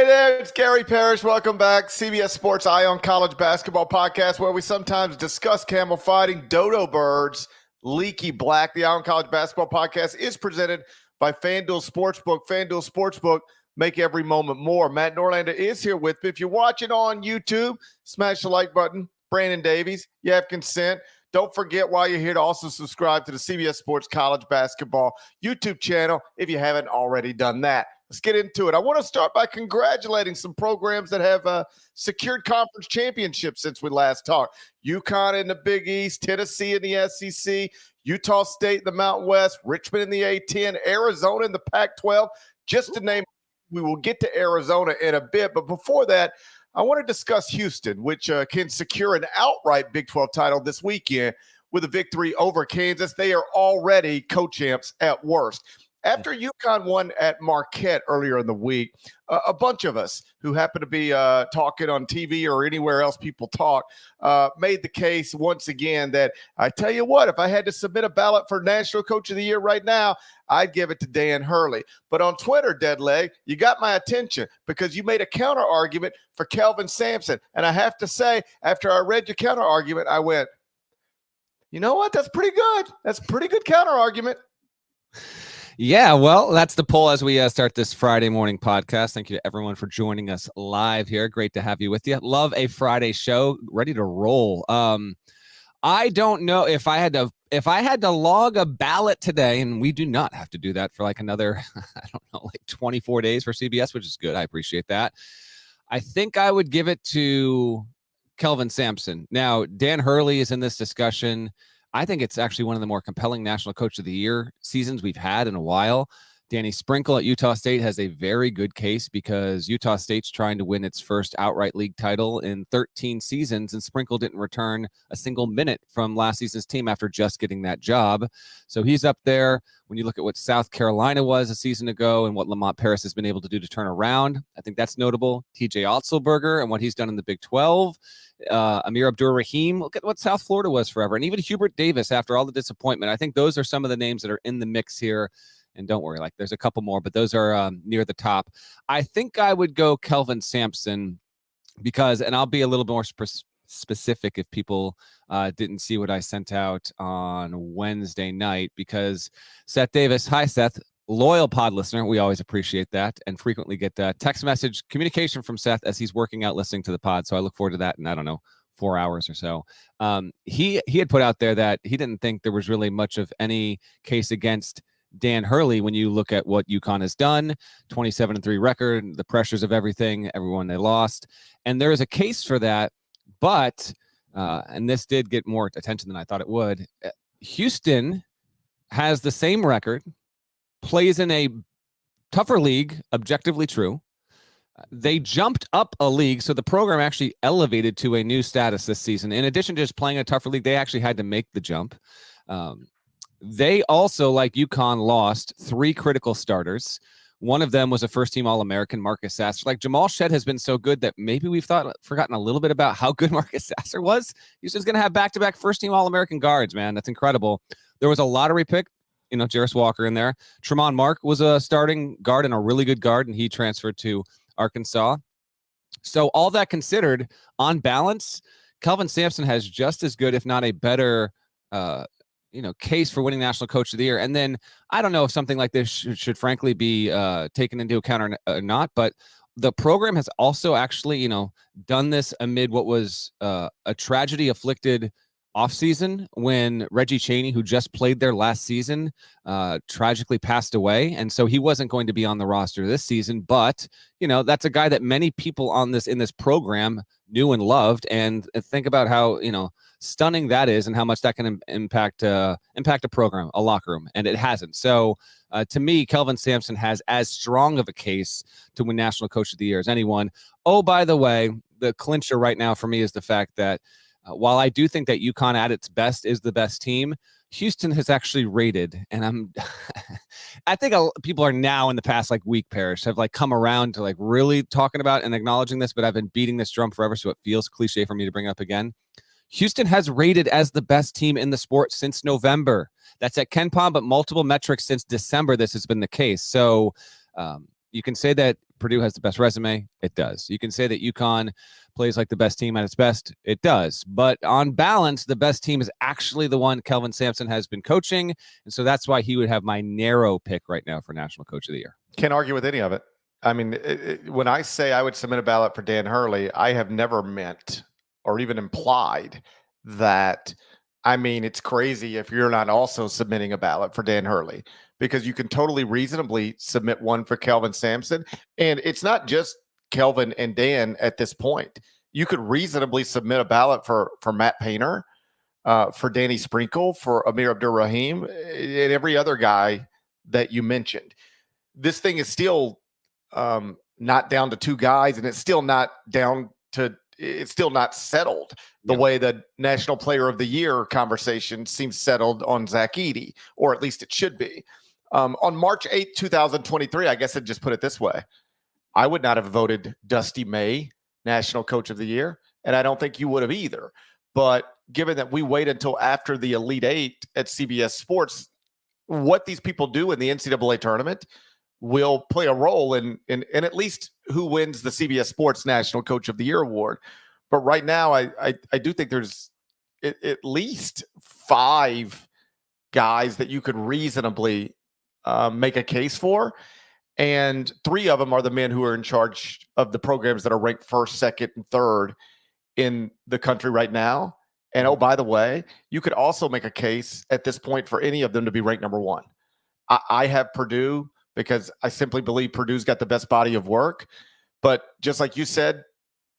there, it's Gary Parrish. Welcome back. CBS Sports Eye on College Basketball Podcast, where we sometimes discuss camel fighting, dodo birds, leaky black. The Eye on College Basketball Podcast is presented by FanDuel Sportsbook. FanDuel Sportsbook, make every moment more. Matt Norlander is here with me. If you're watching on YouTube, smash the like button. Brandon Davies, you have consent. Don't forget while you're here to also subscribe to the CBS Sports College Basketball YouTube channel if you haven't already done that. Let's get into it. I want to start by congratulating some programs that have secured conference championships since we last talked. UConn in the Big East, Tennessee in the SEC, Utah State in the Mountain West, Richmond in the A-10, Arizona in the Pac-12, just to name. We will get to Arizona in a bit, but before that, I want to discuss Houston, which can secure an outright Big 12 title this weekend with a victory over Kansas. They are already co-champs at worst. After UConn won at Marquette earlier in the week, a bunch of us who happen to be talking on TV or anywhere else people talk made the case once again that I tell you what, if I had to submit a ballot for National Coach of the Year right now, I'd give it to Dan Hurley. But on Twitter, Deadleg, you got my attention because you made a counter argument for Kelvin Sampson. And I have to say, after I read your counter argument, I went, you know what? That's pretty good. That's a pretty good counter argument. Yeah, well, that's the poll as we start this Friday morning podcast. Thank you to everyone for joining us live here. Great to have you with you. Love a Friday show. Ready to roll. I don't know if I had to log a ballot today, and we do not have to do that for like another, I don't know, like 24 days for CBS, which is good. I appreciate that. I think I would give it to Kelvin Sampson. Now, Dan Hurley is in this discussion. I think it's actually one of the more compelling National Coach of the Year seasons we've had in a while. Danny Sprinkle at Utah State has a very good case because Utah State's trying to win its first outright league title in 13 seasons, and Sprinkle didn't return a single minute from last season's team after just getting that job. So he's up there. When you look at what South Carolina was a season ago and what Lamont Paris has been able to do to turn around, I think that's notable. TJ Otzelberger and what he's done in the Big 12. Amir Abdur-Rahim, look at what South Florida was forever. And even Hubert Davis, after all the disappointment. I think those are some of the names that are in the mix here. And don't worry, like there's a couple more, but those are near the top. I think I would go Kelvin Sampson because, and I'll be a little more specific if people didn't see what I sent out on Wednesday night, because Seth Davis, hi Seth, loyal pod listener. We always appreciate that and frequently get text message communication from Seth as he's working out listening to the pod. So I look forward to that in, I don't know, 4 hours or so. He had put out there that he didn't think there was really much of any case against Dan Hurley when you look at what UConn has done, 27-3 record, the pressures of everyone they lost. And there is a case for that, but, and this did get more attention than I thought it would, Houston has the same record, plays in a tougher league, objectively true. They jumped up a league, so the program actually elevated to a new status this season. In addition to just playing a tougher league, they actually had to make the jump. They also, like UConn, lost 3 critical starters. One of them was a first-team All-American, Marcus Sasser. Like, Jamal Shedd has been so good that maybe we've forgotten a little bit about how good Marcus Sasser was. Houston's going to have back-to-back first-team All-American guards, man. That's incredible. There was a lottery pick, Jarris Walker in there. Tremont Mark was a starting guard and a really good guard, and he transferred to Arkansas. So all that considered, on balance, Kelvin Sampson has just as good, if not a better, case for winning National Coach of the Year. And then I don't know if something like this should frankly be taken into account or not, but the program has also actually, done this amid what was a tragedy-afflicted offseason when Reggie Chaney, who just played there last season, tragically passed away. And so he wasn't going to be on the roster this season, but, that's a guy that many people in this program knew and loved. And think about how, stunning that is and how much that can impact a program, a locker room, and it hasn't. So to me, Kelvin Sampson has as strong of a case to win National Coach of the Year as anyone. Oh, by the way, the clincher right now for me is the fact that while I do think that UConn at its best is the best team, Houston has actually rated, and I think people are now in the past week, Parrish, have come around to really talking about and acknowledging this, but I've been beating this drum forever, so it feels cliche for me to bring up again. Houston has rated as the best team in the sport since November. That's at KenPom, but multiple metrics since December, this has been the case. So You can say that Purdue has the best resume. It does. You can say that UConn plays like the best team at its best. It does. But on balance, the best team is actually the one Kelvin Sampson has been coaching. And so that's why he would have my narrow pick right now for National Coach of the Year. Can't argue with any of it. I mean, when I say I would submit a ballot for Dan Hurley, I have never meant or even implied that, I mean, it's crazy if you're not also submitting a ballot for Dan Hurley, because you can totally reasonably submit one for Kelvin Sampson. And it's not just Kelvin and Dan at this point. You could reasonably submit a ballot for Matt Painter, for Danny Sprinkle, for Amir Abdur-Rahim, and every other guy that you mentioned. This thing is still not down to two guys, and it's still not settled the way the National Player of the Year conversation seems settled on Zach Edey, or at least it should be. On March 8th, 2023, I guess I'd just put it this way. I would not have voted Dusty May National Coach of the Year, and I don't think you would have either. But given that we wait until after the Elite Eight at CBS Sports, what these people do in the NCAA tournament will play a role in at least who wins the CBS Sports National Coach of the Year award. But right now, I do think there's at least 5 guys that you could reasonably make a case for. And 3 of them are the men who are in charge of the programs that are ranked first, second, and third in the country right now. And oh, by the way, you could also make a case at this point for any of them to be ranked number 1. I have Purdue because I simply believe Purdue's got the best body of work. But just like you said,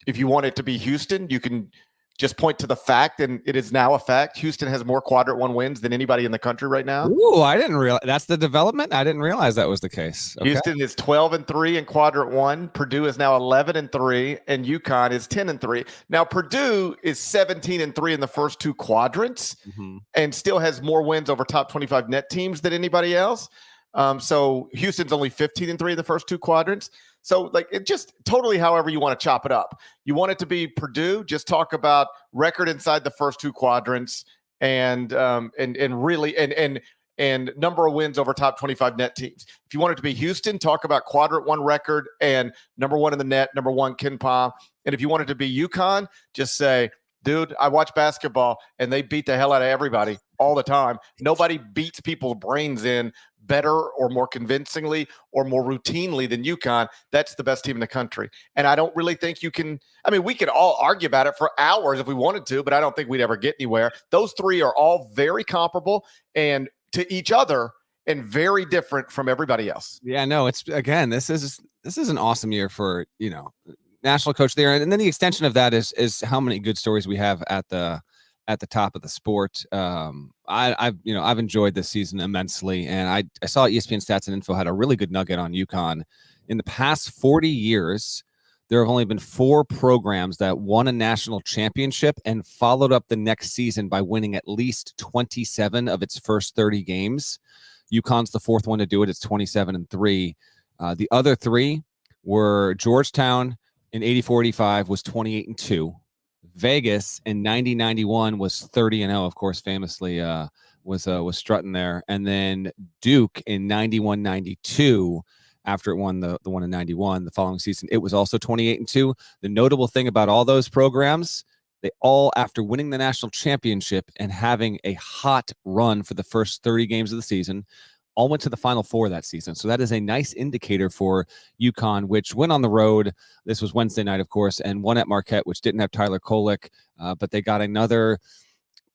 if you want it to be Houston, you can just point to the fact, and it is now a fact. Houston has more Quadrant 1 wins than anybody in the country right now. Ooh, I didn't realize that's the development. I didn't realize that was the case. Okay. Houston is 12-3 in Quadrant 1. Purdue is now 11-3, and UConn is 10-3. Now Purdue is 17-3 in the first 2 quadrants, and still has more wins over top 25 net teams than anybody else. So Houston's only 15-3 in the first 2 quadrants. So like it just totally however you want to chop it up. You want it to be Purdue, just talk about record inside the first 2 quadrants and really and number of wins over top 25 net teams. If you want it to be Houston, talk about Quadrant 1 record and number 1 in the net, number 1 KenPom. And if you want it to be UConn, just say, dude, I watch basketball and they beat the hell out of everybody all the time. Nobody beats people's brains in better or more convincingly or more routinely than UConn. That's the best team in the country. And I don't really think you can, I mean, we could all argue about it for hours if we wanted to, but I don't think we'd ever get anywhere. Those 3 are all very comparable and to each other and very different from everybody else. Yeah, no, it's again, this is an awesome year for, National Coach there. And then the extension of that is how many good stories we have at the top of the sport. I've enjoyed this season immensely, and I saw ESPN Stats and Info had a really good nugget on UConn. In the past 40 years, there have only been 4 programs that won a national championship and followed up the next season by winning at least 27 of its first 30 games. UConn's the 4th one to do it. It's 27-3. The other 3 were Georgetown in 84-85 was 28-2. Vegas in 90-91 was 30-0. Of course, famously was strutting there. And then Duke in 91-92, after it won the one in 91, the following season, it was also 28-2. The notable thing about all those programs, they all, after winning the national championship and having a hot run for the first 30 games of the season, all went to the Final Four that season. So that is a nice indicator for UConn, which went on the road. This was Wednesday night, of course, and won at Marquette, which didn't have Tyler Kolek, but they got another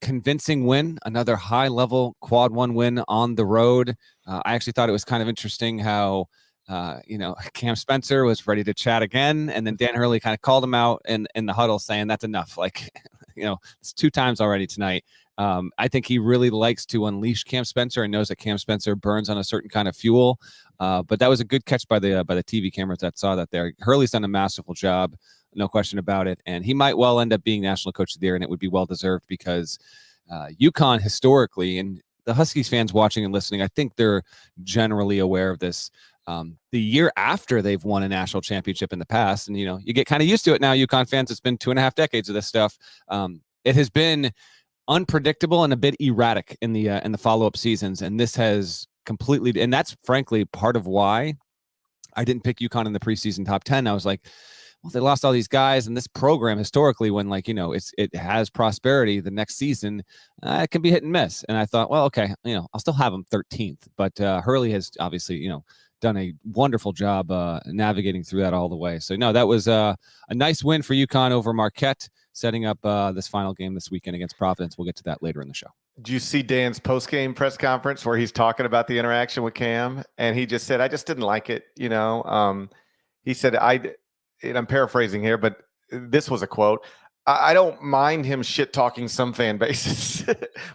convincing win, another high-level quad 1 win on the road. I actually thought it was kind of interesting how, Cam Spencer was ready to chat again, and then Dan Hurley kind of called him out in the huddle saying, that's enough. Like, it's 2 times already tonight. I think he really likes to unleash Cam Spencer and knows that Cam Spencer burns on a certain kind of fuel. But that was a good catch by the TV cameras that saw that there. Hurley's done a masterful job, no question about it. And he might well end up being National Coach of the Year, and it would be well-deserved because UConn historically, and the Huskies fans watching and listening, I think they're generally aware of this. The year after they've won a national championship in the past, and, you get kind of used to it now, UConn fans, it's been 2.5 decades of this stuff. It has been unpredictable and a bit erratic in the follow-up seasons, and this has completely, and that's frankly part of why I didn't pick UConn in the preseason top 10. I was like, well, they lost all these guys, and this program historically, when it has prosperity, the next season it can be hit and miss. And I thought, well, okay, I'll still have them 13th, but Hurley has obviously done a wonderful job navigating through that all the way. So no, that was a nice win for UConn over Marquette, setting up this final game this weekend against Providence. We'll get to that later in the show. Do you see Dan's post-game press conference where he's talking about the interaction with Cam, and he just said, "I just didn't like it." He said, and I'm paraphrasing here, but this was a quote. I don't mind him shit talking some fan bases,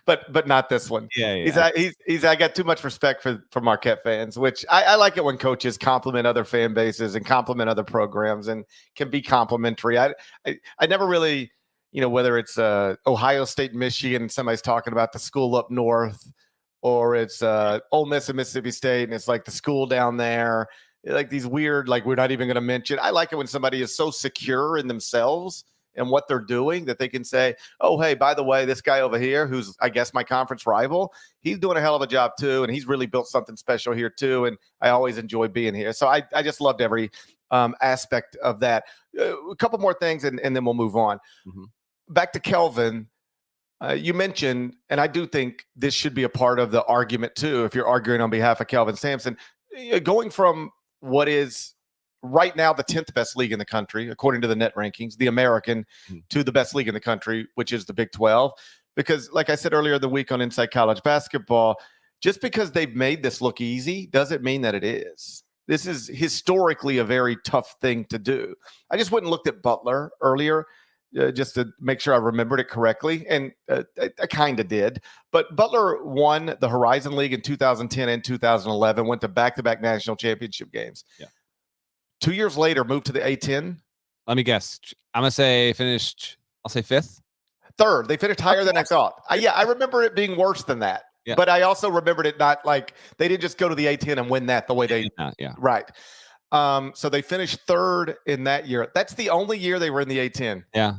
but not this one. Yeah. He's I got too much respect for Marquette fans, which I like it when coaches compliment other fan bases and compliment other programs and can be complimentary. I never really, whether it's Ohio State, Michigan, and somebody's talking about the school up north, or it's Ole Miss and Mississippi State, and it's like the school down there, like these weird, like we're not even going to mention. I like it when somebody is so secure in themselves and what they're doing that they can say, oh, hey, by the way, this guy over here, who's, I guess, my conference rival, he's doing a hell of a job too, and he's really built something special here too, and I always enjoy being here. So I just loved every aspect of that. A couple more things, and then we'll move on. Mm-hmm. Back to Kelvin. You mentioned, and I do think this should be a part of the argument too, if you're arguing on behalf of Kelvin Sampson, going from what is right now the 10th best league in the country, according to the net rankings, the American, to the best league in the country, which is the Big 12. Because like I said earlier in the week on Inside College Basketball, just because they've made this look easy doesn't mean that it is. This is historically a very tough thing to do. I just went and looked at Butler earlier just to make sure I remembered it correctly, and I kind of did. But Butler won the Horizon League in 2010 and 2011, went to back-to-back national championship games. Yeah. 2 years later, moved to the A10. Let me guess. I'm going to say finished, I'll say fifth. Third. They finished higher than I thought. I remember it being worse than that. Yeah. But I also remembered it not like they didn't just go to the A10 and win that the way they yeah. Right. So they finished third in that year. That's the only year they were in the A10. Yeah.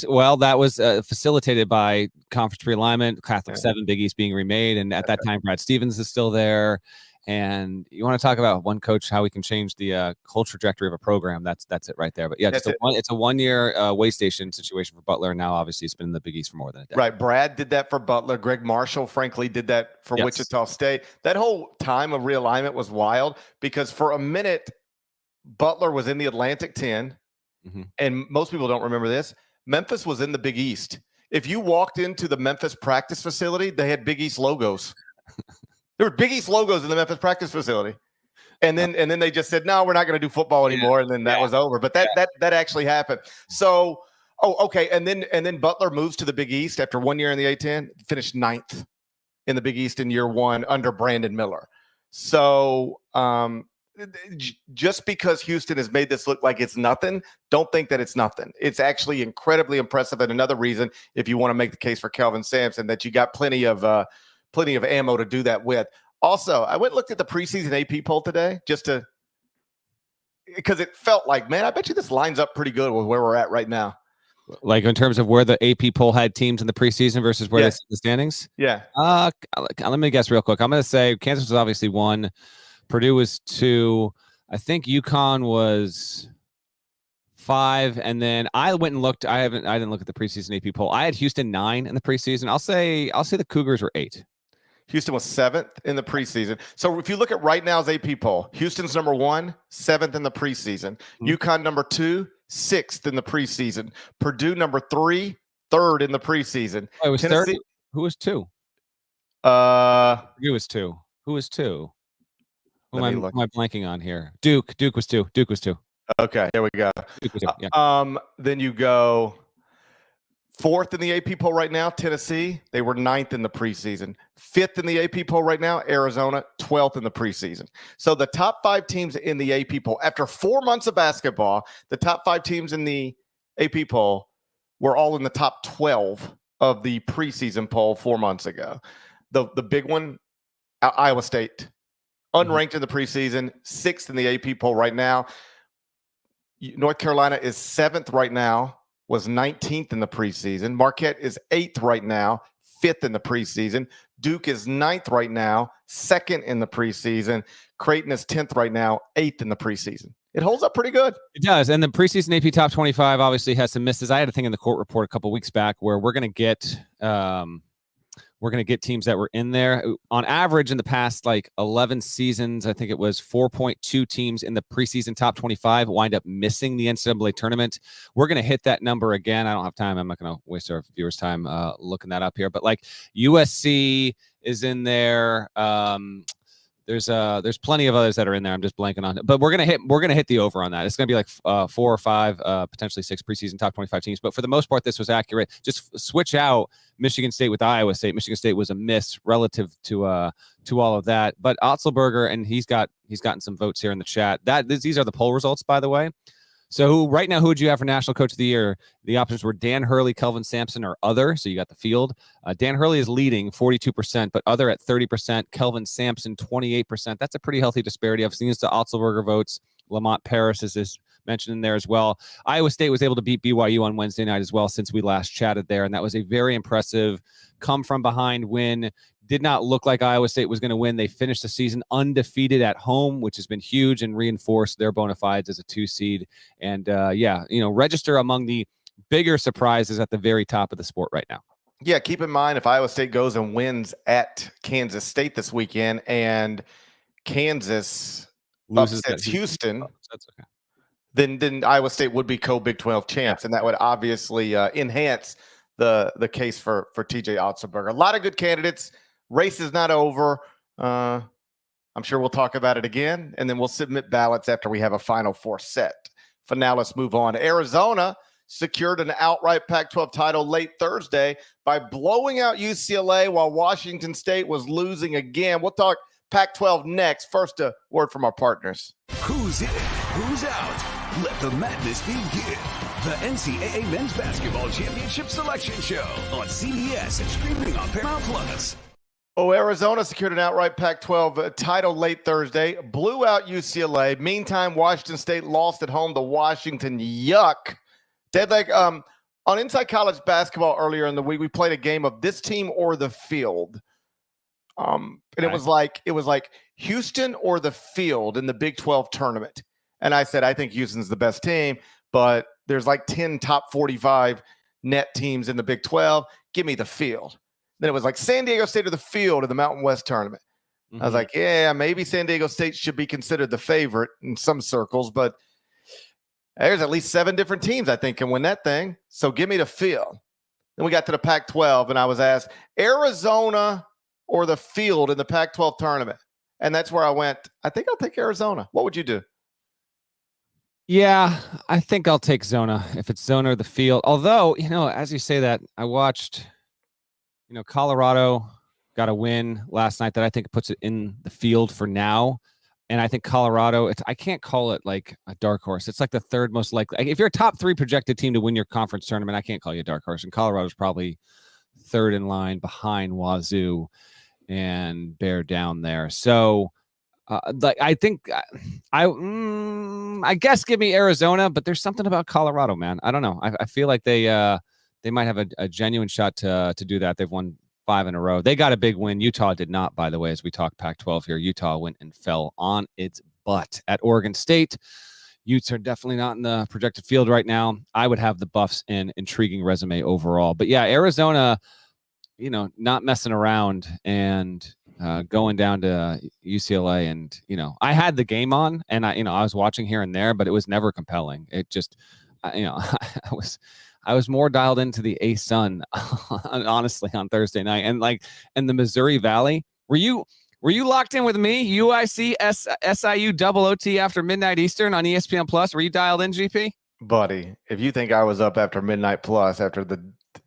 Well, that was facilitated by conference realignment, Catholic 7, Big East being remade. And at that time, Brad Stevens is still there. And you want to talk about one coach, how we can change the whole trajectory of a program. That's it right there. But yeah, it's a 1 year way station situation for Butler. And now, obviously, it's been in the Big East for more than a decade. Right. Brad did that for Butler. Greg Marshall, frankly, did that for Wichita State. That whole time of realignment was wild because for a minute, Butler was in the Atlantic 10. Mm-hmm. And most people don't remember this. Memphis was in the Big East. If you walked into the Memphis practice facility, they had Big East logos. There were Big East logos in the Memphis practice facility. And then they just said, no, we're not going to do football anymore. And then that was over. But that actually happened. So, okay. And then Butler moves to the Big East after 1 year in the A10, finished 9th in the Big East in year one under Brandon Miller. So just because Houston has made this look like it's nothing, don't think that it's nothing. It's actually incredibly impressive. And another reason, if you want to make the case for Kelvin Sampson, that you got plenty of ammo to do that with. Also, I went and looked at the preseason AP poll today because it felt like, man, I bet you this lines up pretty good with where we're at right now. Like in terms of where the AP poll had teams in the preseason versus where they sit in the standings? Yeah. Let me guess real quick. I'm going to say Kansas was obviously 1. Purdue was 2. I think UConn was 5. And then I went and looked. I didn't look at the preseason AP poll. I had Houston 9 in the preseason. I'll say the Cougars were 8. Houston was 7th in the preseason. So if you look at right now's AP poll, Houston's number 1, 7th in the preseason. Mm-hmm. UConn number 2, 6th in the preseason. Purdue number 3, 3rd in the preseason. Oh, it was Tennessee. 3rd? Who was 2? Purdue was 2. Who was 2? Who am I blanking on here? Duke was 2. Duke was 2. Okay, there we go. Duke was 2. Yeah. Then you go 4th in the AP poll right now, Tennessee. They were 9th in the preseason. 5th in the AP poll right now, Arizona. 12th in the preseason. So the top 5 teams in the AP poll, after 4 months of basketball, the top 5 teams in the AP poll were all in the top 12 of the preseason poll 4 months ago. The big one, Iowa State, unranked in the preseason, 6th in the AP poll right now. North Carolina is 7th right now, was 19th in the preseason. Marquette is 8th right now, 5th in the preseason. Duke is 9th right now, 2nd in the preseason. Creighton is 10th right now, 8th in the preseason. It holds up pretty good. It does. And the preseason AP Top 25 obviously has some misses. I had a thing in the court report a couple weeks back where we're going to get teams that were in there. On average, in the past 11 seasons, I think it was 4.2 teams in the preseason top 25 wind up missing the NCAA tournament. We're going to hit that number again. I don't have time. I'm not going to waste our viewers' time looking that up here. But USC is in there. There's plenty of others that are in there. I'm just blanking on it, but we're gonna hit the over on that. It's gonna be 4 or 5, potentially 6 preseason top 25 teams. But for the most part, this was accurate. Just switch out Michigan State with Iowa State. Michigan State was a miss relative to all of that. But Otzelberger, and he's gotten some votes here in the chat. These are the poll results, by the way. So right now, who would you have for National Coach of the Year? The options were Dan Hurley, Kelvin Sampson, or other. So you got the field. Dan Hurley is leading 42%, but other at 30%. Kelvin Sampson, 28%. That's a pretty healthy disparity. I've seen this to Otzelberger votes. Lamont Paris is mentioned in there as well. Iowa State was able to beat BYU on Wednesday night as well since we last chatted there, and that was a very impressive come-from-behind win. Did not look like Iowa State was going to win. They finished the season undefeated at home, which has been huge and reinforced their bona fides as a 2 seed. And register among the bigger surprises at the very top of the sport right now. Yeah, keep in mind if Iowa State goes and wins at Kansas State this weekend and Kansas upsets Houston, that's okay. Then Iowa State would be co-Big 12 champs, and that would obviously enhance the case for TJ Otzelberger. A lot of good candidates. Race is not over. I'm sure we'll talk about it again, and then we'll submit ballots after we have a Final Four set. For now, let's move on. Arizona secured an outright Pac-12 title late Thursday by blowing out UCLA while Washington State was losing again. We'll talk Pac-12 next. First, a word from our partners. Who's in? Who's out? Let the madness begin. The NCAA Men's Basketball Championship Selection Show on CBS and streaming on Paramount Plus. Arizona secured an outright Pac-12 title late Thursday, blew out UCLA. Meantime, Washington State lost at home to Washington. Yuck. Deadleg, on Inside College Basketball earlier in the week, we played a game of this team or the field. And it was like Houston or the field in the Big 12 tournament. And I said, I think Houston's the best team, but there's 10 top 45 net teams in the Big 12. Give me the field. Then it was San Diego State or the field in the Mountain West tournament. Mm-hmm. I was like, yeah, maybe San Diego State should be considered the favorite in some circles, but there's at least 7 different teams I think can win that thing. So give me the field. Then we got to the Pac-12, and I was asked, Arizona or the field in the Pac-12 tournament? And that's where I went, I think I'll take Arizona. What would you do? Yeah, I think I'll take Zona if it's Zona or the field. Although, as you say that, I watched, Colorado got a win last night that I think puts it in the field for now. And I think Colorado, I can't call it a dark horse. It's the 3rd most likely. If you're a top 3 projected team to win your conference tournament, I can't call you a dark horse. And Colorado's probably 3rd in line behind Wazoo and Bear down there. So, I think I guess give me Arizona, but there's something about Colorado, man. I don't know. I feel like they might have a genuine shot to do that. They've won 5 in a row. They got a big win. Utah did not, by the way, as we talk Pac-12 here. Utah went and fell on its butt at Oregon State. Utes are definitely not in the projected field right now. I would have the Buffs in intriguing resume overall. But yeah, Arizona, not messing around and going down to UCLA, and I had the game on, and I was watching here and there, but it was never compelling. It just, I was more dialed into the A-Sun, honestly, on Thursday night, and the Missouri Valley. Were you locked in with me? UIC SIU double OT after midnight Eastern on ESPN Plus. Were you dialed in, GP? Buddy, if you think I was up after midnight plus after the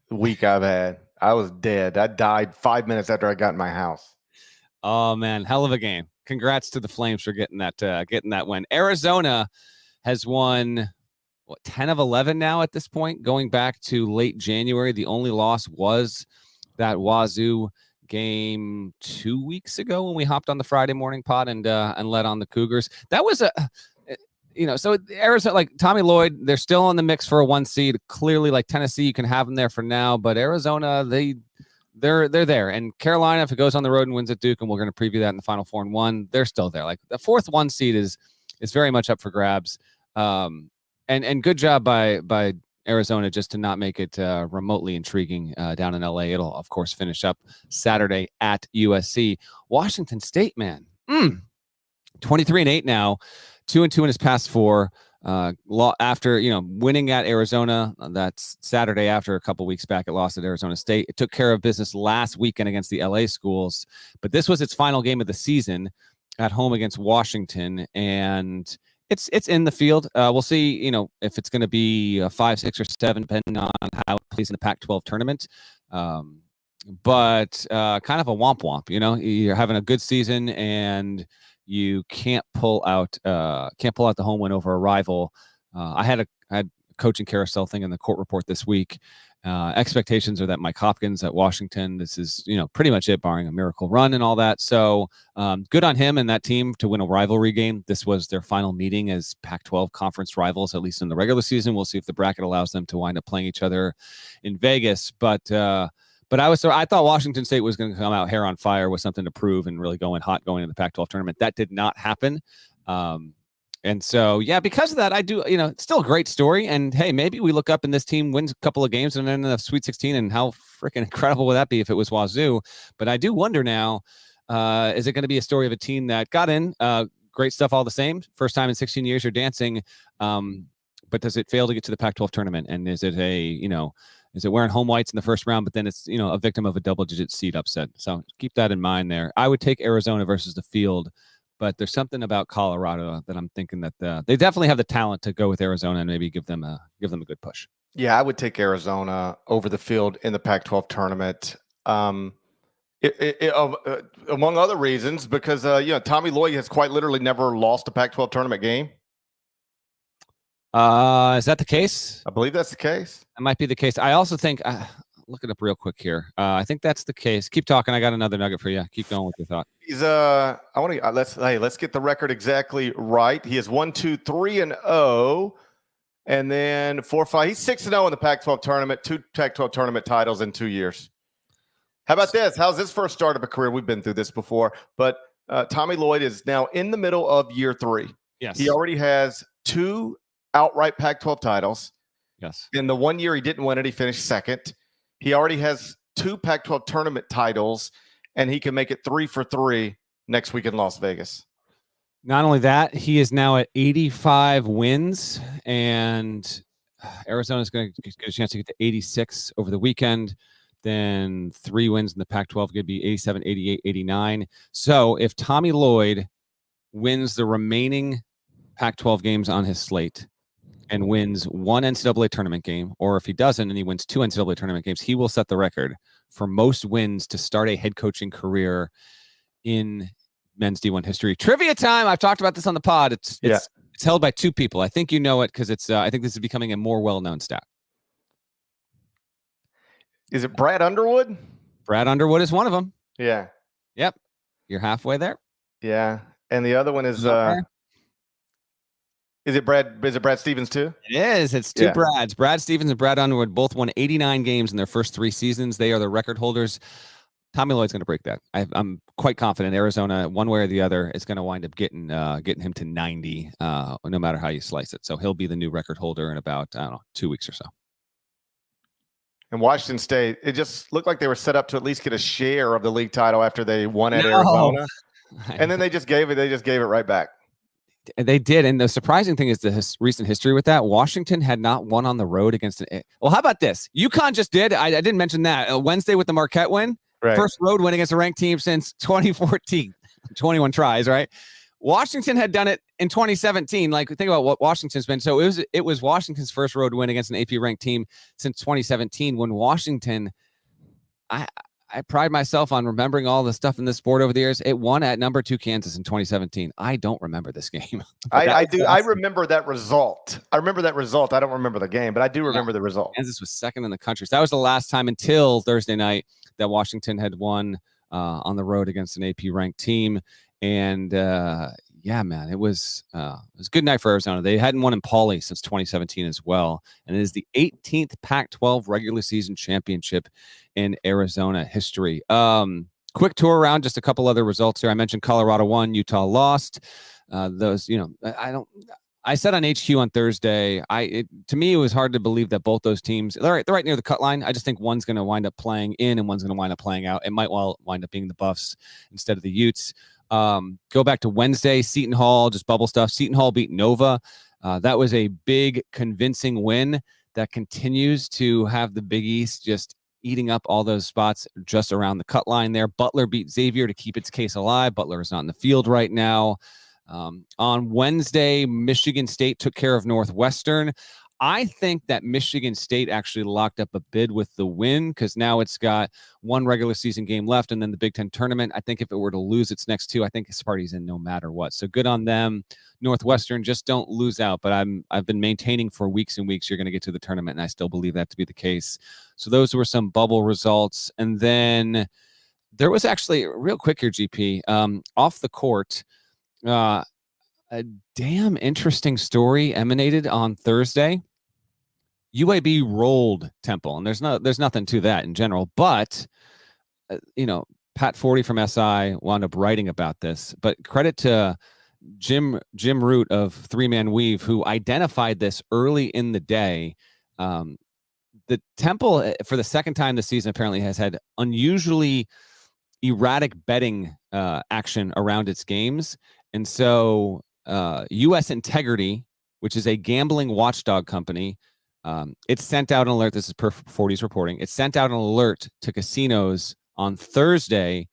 week I've had, I was dead. I died 5 minutes after I got in my house. Oh man, hell of a game. Congrats to the Flames for getting that win. Arizona has won 10 of 11 now at this point, going back to late January. The only loss was that Wazoo game 2 weeks ago when we hopped on the Friday morning pod and led on the Cougars. That was so Arizona, Tommy Lloyd, they're still in the mix for a 1 seed. Clearly, Tennessee, you can have them there for now, but Arizona, they're there. And Carolina, if it goes on the road and wins at Duke, and we're going to preview that in the Final Four and 1, they're still there. Like the 4th 1 seed is very much up for grabs. And good job by Arizona just to not make it remotely intriguing down in LA. It'll of course finish up Saturday at USC. Washington State, man, 23-8 now, 2-2 in his past 4. After winning at Arizona, that's Saturday after a couple weeks back it lost at Arizona State. It took care of business last weekend against the LA schools, but this was its final game of the season at home against Washington, and it's in the field. We'll see, if it's going to be a 5, 6, or 7, depending on how it plays in the Pac-12 tournament. But kind of a womp. You're having a good season and you can't pull out the home win over a rival. I had a coaching carousel thing in the court report this week. Expectations are that Mike Hopkins at Washington, this is pretty much it, barring a miracle run and all that. So good on him and that team to win a rivalry game. This was their final meeting as Pac-12 conference rivals, at least in the regular season. We'll see if the bracket allows them to wind up playing each other in Vegas. But I thought Washington State was going to come out hair on fire with something to prove and really going hot going into the Pac-12 tournament. That did not happen. And so, because of that, I do, it's still a great story. And hey, maybe we look up and this team wins a couple of games and then in the Sweet 16, and how freaking incredible would that be if it was Wazoo? But I do wonder now, is it going to be a story of a team that got in, great stuff all the same, first time in 16 years you're dancing, but does it fail to get to the Pac-12 tournament? And is it is it wearing home whites in the first round, but then it's, a victim of a double-digit seed upset? So keep that in mind there. I would take Arizona versus the field, but there's something about Colorado that I'm thinking that they definitely have the talent to go with Arizona and maybe give them a good push. Yeah, I would take Arizona over the field in the Pac-12 tournament. Among other reasons, because Tommy Lloyd has quite literally never lost a Pac-12 tournament game. Is that the case? I believe that's the case. That might be the case. I also think, look it up real quick here. I think that's the case. Keep talking. I got another nugget for you. Keep going with your thought. He's let's get the record exactly right. He is 1-2-3-0, and then 4-5. He's 6-0 in the Pac-12 tournament. 2 Pac-12 tournament titles in 2 years. How about this? How's his first start of a career? We've been through this before, but Tommy Lloyd is now in the middle of year 3. Yes, he already has 2 outright Pac-12 titles. Yes. In the 1 year he didn't win it, he finished 2nd. He already has 2 Pac-12 tournament titles, and he can make it 3 for 3 next week in Las Vegas. Not only that, he is now at 85 wins, and Arizona's going to get a chance to get to 86 over the weekend. Then 3 wins in the Pac-12 could be 87, 88, 89. So if Tommy Lloyd wins the remaining Pac-12 games on his slate and wins 1 NCAA tournament game, or if he doesn't and he wins 2 NCAA tournament games, he will set the record for most wins to start a head coaching career in men's D1 history. Trivia time. I've talked about this on the pod. It's held by 2 people. I think you know it because it's. I think this is becoming a more well-known stat. Is it Brad Underwood? Brad Underwood is one of them. Yeah. Yep. You're halfway there. Yeah, and the other one is. Is it Brad Stevens too? It is. It's 2 Brads. Brad Stevens and Brad Underwood both won 89 games in their first 3 seasons. They are the record holders. Tommy Lloyd's going to break that. I'm quite confident Arizona, one way or the other, is going to wind up getting him to 90, no matter how you slice it. So he'll be the new record holder in about 2 weeks or so. And Washington State, it just looked like they were set up to at least get a share of the league title after they won at Arizona, and then they just gave it right back. They did, and the surprising thing is the recent history with that. Washington had not won on the road against an. Well, how about this? UConn just did. I didn't mention that Wednesday with the Marquette win, first road win against a ranked team since 2014. 21 tries, right? Washington had done it in 2017. Like, think about what Washington's been. So it was Washington's first road win against an AP ranked team since 2017. When Washington, I pride myself on remembering all the stuff in this sport over the years. It won at number 2 Kansas in 2017. I don't remember this game. I do. Awesome. I remember that result. I don't remember the game, but I do remember the result. Kansas was 2nd in the country. So that was the last time until Thursday night that Washington had won on the road against an AP ranked team. And yeah, man, it was a good night for Arizona. They hadn't won in Pauley since 2017 as well, and it is the 18th Pac-12 regular season championship in Arizona history. Quick tour around, just a couple other results here. I mentioned Colorado won, Utah lost. Those, I said on HQ on Thursday, to me, it was hard to believe that both those teams, they're right near the cut line. I just think one's going to wind up playing in and one's going to wind up playing out. It might well wind up being the Buffs instead of the Utes. Go back to Wednesday, Seton Hall, just bubble stuff. Seton Hall beat Nova. That was a big, convincing win that continues to have the Big East just eating up all those spots just around the cut line there. Butler beat Xavier to keep its case alive. Butler is not in the field right now. On Wednesday, Michigan State took care of Northwestern. I think that Michigan State actually locked up a bid with the win because now it's got one regular season game left and then the Big Ten tournament. I think if it were to lose its next two, I think this party's in no matter what. So good on them. Northwestern, just don't lose out. But I've been maintaining for weeks and weeks you're going to get to the tournament, and I still believe that to be the case. So those were some bubble results. And then there was actually, real quick here, GP, off the court, a damn interesting story emanated on Thursday. UAB rolled Temple, and there's nothing to that in general, but Pat Forty from SI wound up writing about this. But credit to Jim Root of Three Man Weave, who identified this early in the day. The Temple, for the second time this season, apparently has had unusually erratic betting action around its games, and so U.S. Integrity, which is a gambling watchdog company, it sent out an alert. This is per 40's reporting. It sent out an alert to casinos on Thursday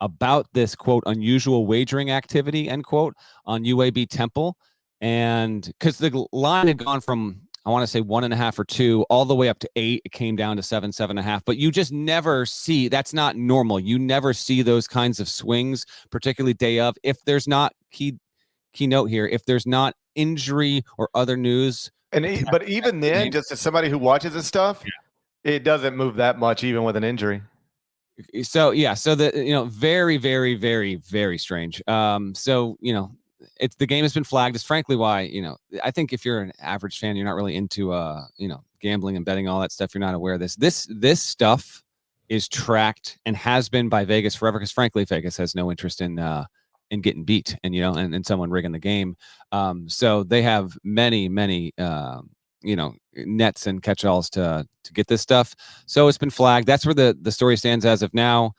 about this, quote, unusual wagering activity, end quote, on UAB Temple. And because the line had gone from, I want to say 1.5 or 2 all the way up to 8. It came down to 7.5. But you just never see, that's not normal. You never see those kinds of swings, particularly day of. If there's not, keynote here, if there's not injury or other news. But even then, just as somebody who watches this stuff, it doesn't move that much, even with an injury. So the very, very, very, very strange. It's the game has been flagged. Is frankly why I think if you're an average fan, you're not really into gambling and betting, all that stuff. You're not aware of this. This stuff is tracked and has been by Vegas forever, because frankly, Vegas has no interest in getting beat and someone rigging the game. So they have many nets and catch-alls to get this stuff. So it's been flagged. That's where the story stands as of now.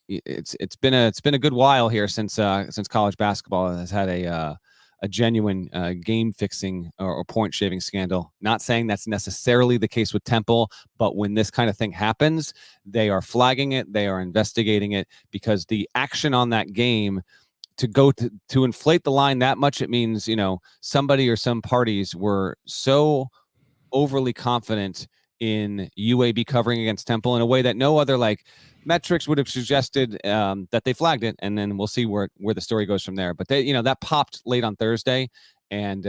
It's been a good while here since college basketball has had a genuine game fixing or point shaving scandal. Not saying that's necessarily the case with Temple, but when this kind of thing happens, they are flagging it, they are investigating it, because the action on that game to inflate the line that much, it means somebody or some parties were so overly confident in UAB covering against Temple in a way that no other metrics would have suggested that they flagged it, and then we'll see where the story goes from there. But they, that popped late on Thursday, and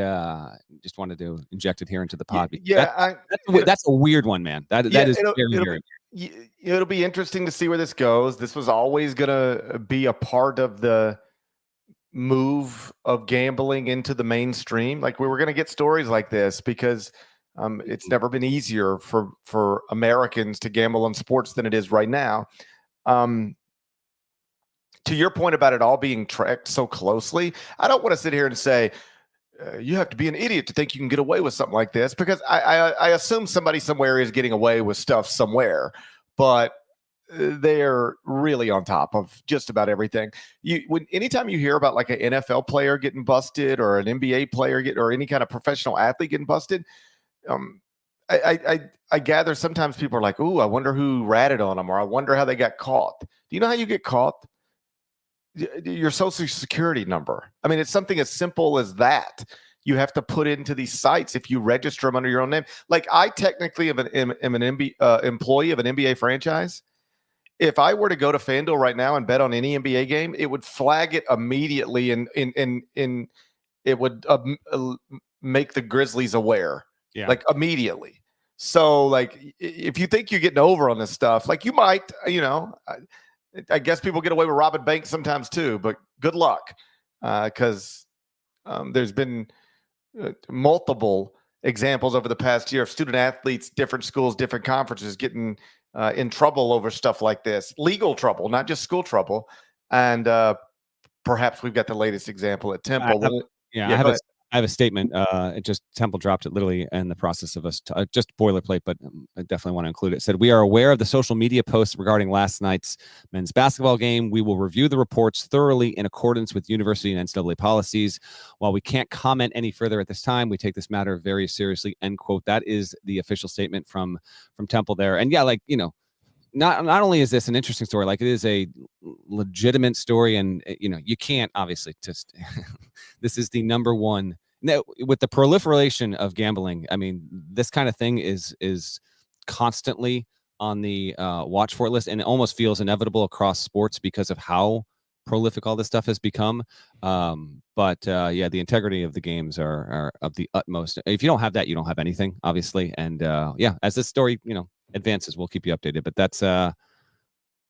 just wanted to inject it here into the pod. That's a weird one, man. That is very weird. It'll be interesting to see where this goes. This was always going to be a part of the move of gambling into the mainstream. We were going to get stories like this because it's never been easier for Americans to gamble on sports than it is right now. To your point about it all being tracked so closely, I don't want to sit here and say you have to be an idiot to think you can get away with something like this, because I assume somebody somewhere is getting away with stuff somewhere, but they're really on top of just about everything. Anytime you hear about an NFL player getting busted or an NBA player or any kind of professional athlete getting busted, I gather sometimes people are like, "Ooh, I wonder who ratted on them," or "I wonder how they got caught." Do you know how you get caught? Your social security number. I mean, it's something as simple as that. You have to put into these sites if you register them under your own name. I technically am an employee of an NBA franchise. If I were to go to FanDuel right now and bet on any NBA game, it would flag it immediately, and it would make the Grizzlies aware. Yeah. Immediately. So if you think you're getting over on this stuff, you might, I guess people get away with robbing banks sometimes too, but good luck. because there's been multiple examples over the past year of student athletes, different schools, different conferences getting in trouble over stuff like this. Legal trouble, not just school trouble. And perhaps we've got the latest example at Temple. I have a statement. It just Temple dropped it literally in the process of us, just boilerplate, but I definitely want to include it. It said, "We are aware of the social media posts regarding last night's men's basketball game. We will review the reports thoroughly in accordance with university and NCAA policies. While we can't comment any further at this time, we take this matter very seriously." End quote. That is the official statement from Temple there. And yeah, like, you know, not only is this an interesting story, like it is a legitimate story, and you know, you can't obviously just this is the number one. Now, with the proliferation of gambling, I mean, this kind of thing is constantly on the watch for list, and it almost feels inevitable across sports because of how prolific all this stuff has become. But yeah, the integrity of the games are of the utmost. If you don't have that, you don't have anything, obviously. And yeah, as this story, you know, advances, we'll keep you updated. But that's that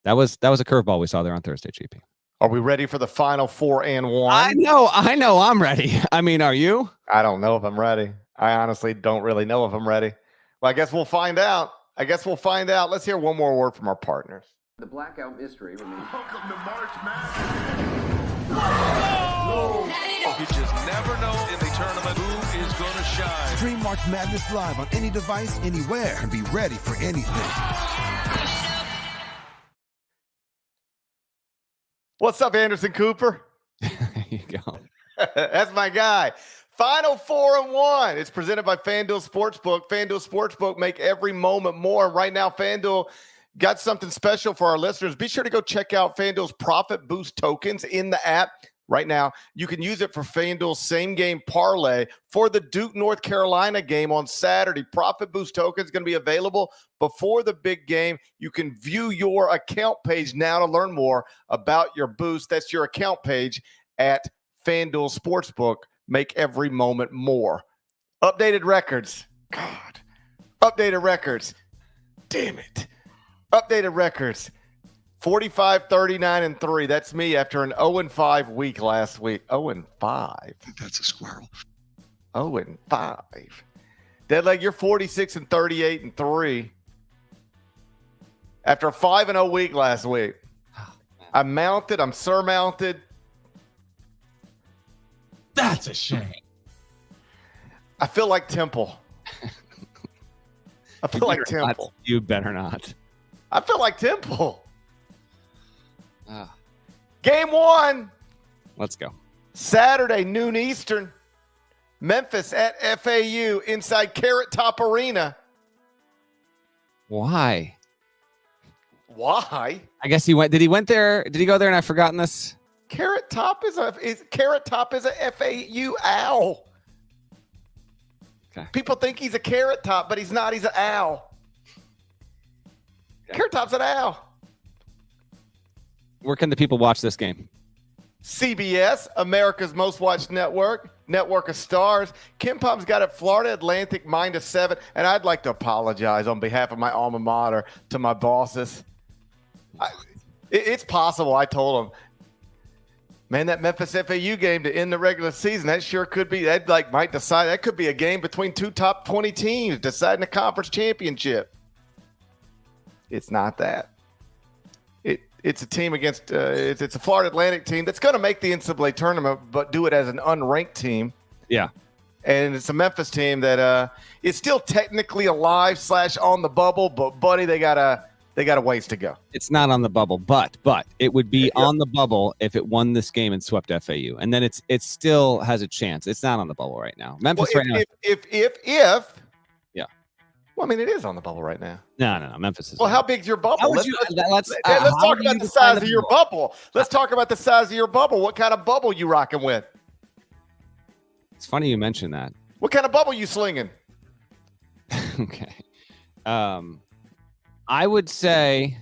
was a curveball we saw there on Thursday, GP. Are we ready for the final 4-1? I know I'm ready. I mean, are you? I don't know if I'm ready. I honestly don't really know if I'm ready. Well, I guess we'll find out. Let's hear one more word from our partners. The blackout mystery remains. Welcome to March Madness. Oh, you just never know in the tournament who is going to shine. Stream March Madness live on any device, anywhere, and be ready for anything. What's up, Anderson Cooper? There you go. That's my guy. Final 4-1. It's presented by FanDuel Sportsbook. FanDuel Sportsbook, make every moment more. And right now, FanDuel got something special for our listeners. Be sure to go check out FanDuel's Profit Boost tokens in the app. Right now, you can use it for FanDuel's same-game parlay for the Duke, North Carolina game on Saturday. Profit Boost tokens is going to be available before the big game. You can view your account page now to learn more about your boost. That's your account page at FanDuel Sportsbook. Make every moment more. Updated records. God. Updated records. Damn it. Updated records. 45, 39, and 3. That's me after an 0-5 week last week. 0-5. That's a squirrel. 0-5. Deadleg, you're 46 and 38 and 3. After a 5-0 week last week. I'm surmounted. That's a shame. I feel like Temple. I feel like Temple. You better not. I feel like Temple. Game 1. Let's go. Saturday, noon Eastern. Memphis at FAU inside Carrot Top Arena. Why? Why? I guess he went. Did he go there and I've forgotten this? Carrot Top is a FAU owl. Okay. People think he's a Carrot Top, but he's not. He's an owl. Okay. Carrot Top's an owl. Where can the people watch this game? CBS, America's most watched network of stars. Kim Pom's got it Florida Atlantic -7, and I'd like to apologize on behalf of my alma mater to my bosses. It's possible. I told them, man, that Memphis FAU game to end the regular season, that sure could be. That might decide. That could be a game between two top 20 teams deciding a conference championship. It's not that. It's a team against it's a Florida Atlantic team that's going to make the NCAA tournament, but do it as an unranked team. Yeah, and it's a Memphis team that is still technically alive / on the bubble, but buddy, they got a ways to go. It's not on the bubble, but it would be on the bubble if it won this game and swept FAU, and then it still has a chance. It's not on the bubble right now. Memphis right now. If yeah. Well, I mean, it is on the bubble right now. No. Memphis is. Well, how big's your bubble? Let's talk talk about the size of your bubble. Let's talk about the size of your bubble. What kind of bubble you rocking with? It's funny you mention that. What kind of bubble you slinging? Okay. I would say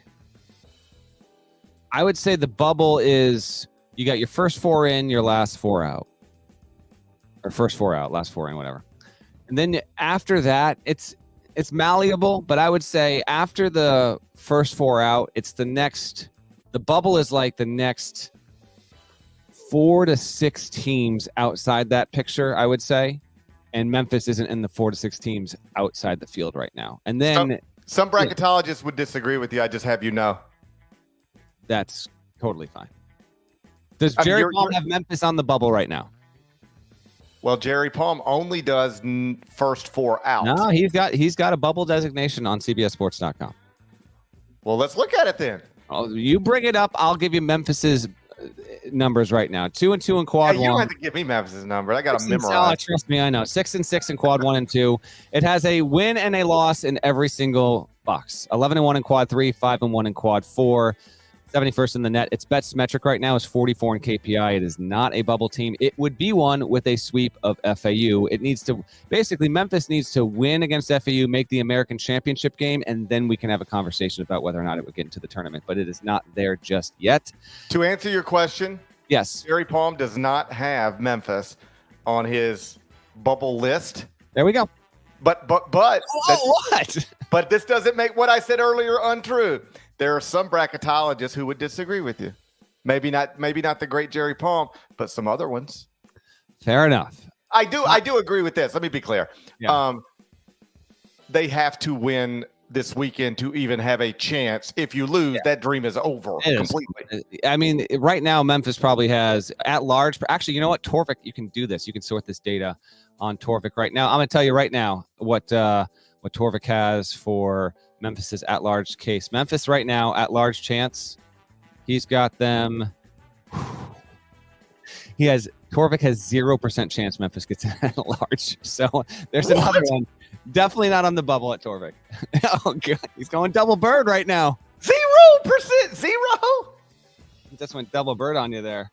the bubble is you got your first 4 in, your last 4 out. Or first 4 out, last 4 in, whatever. And then after that, it's malleable, but I would say after the first 4 out, it's the bubble is like the next 4 to 6 teams outside that picture, I would say. And Memphis isn't in the 4 to 6 teams outside the field right now. And then some bracketologists would disagree with you. I just have you know. That's totally fine. Does Jerry Palm have Memphis on the bubble right now? Well, Jerry Palm only does first 4 out. No, he's got a bubble designation on CBSSports.com. Well, let's look at it then. Oh, you bring it up. I'll give you Memphis's numbers right now. 2-2 in quad You one. don't have to give me Memphis's number. I got to memorize. Trust me, I know. 6-6 in quad 1 and 2. It has a win and a loss in every single box. 11-1 in quad 3, 5-1 in quad 4. 71st in the net. Its bet metric right now is 44 in KPI. It is not a bubble team. It would be one with a sweep of FAU. It needs to basically Memphis needs to win against FAU, make the American Championship game, and then we can have a conversation about whether or not it would get into the tournament. But it is not there just yet. To answer your question, yes, Jerry Palm does not have Memphis on his bubble list. There we go. But what? But this doesn't make what I said earlier untrue. There are some bracketologists who would disagree with you. Maybe not the great Jerry Palm, but some other ones. Fair enough. I do agree with this. Let me be clear. Yeah. They have to win this weekend to even have a chance. If you lose, that dream is over completely. I mean, right now Memphis probably has at large. Actually, you know what, Torvik, you can do this. You can sort this data on Torvik right now. I'm going to tell you right now what Torvik has for Memphis's at-large case. Memphis right now, at-large chance, he's got them. Torvik has 0% chance Memphis gets at-large. So there's another one. Definitely not on the bubble at Torvik. Oh, God. He's going double bird right now. 0%. 0. He just went double bird on you there.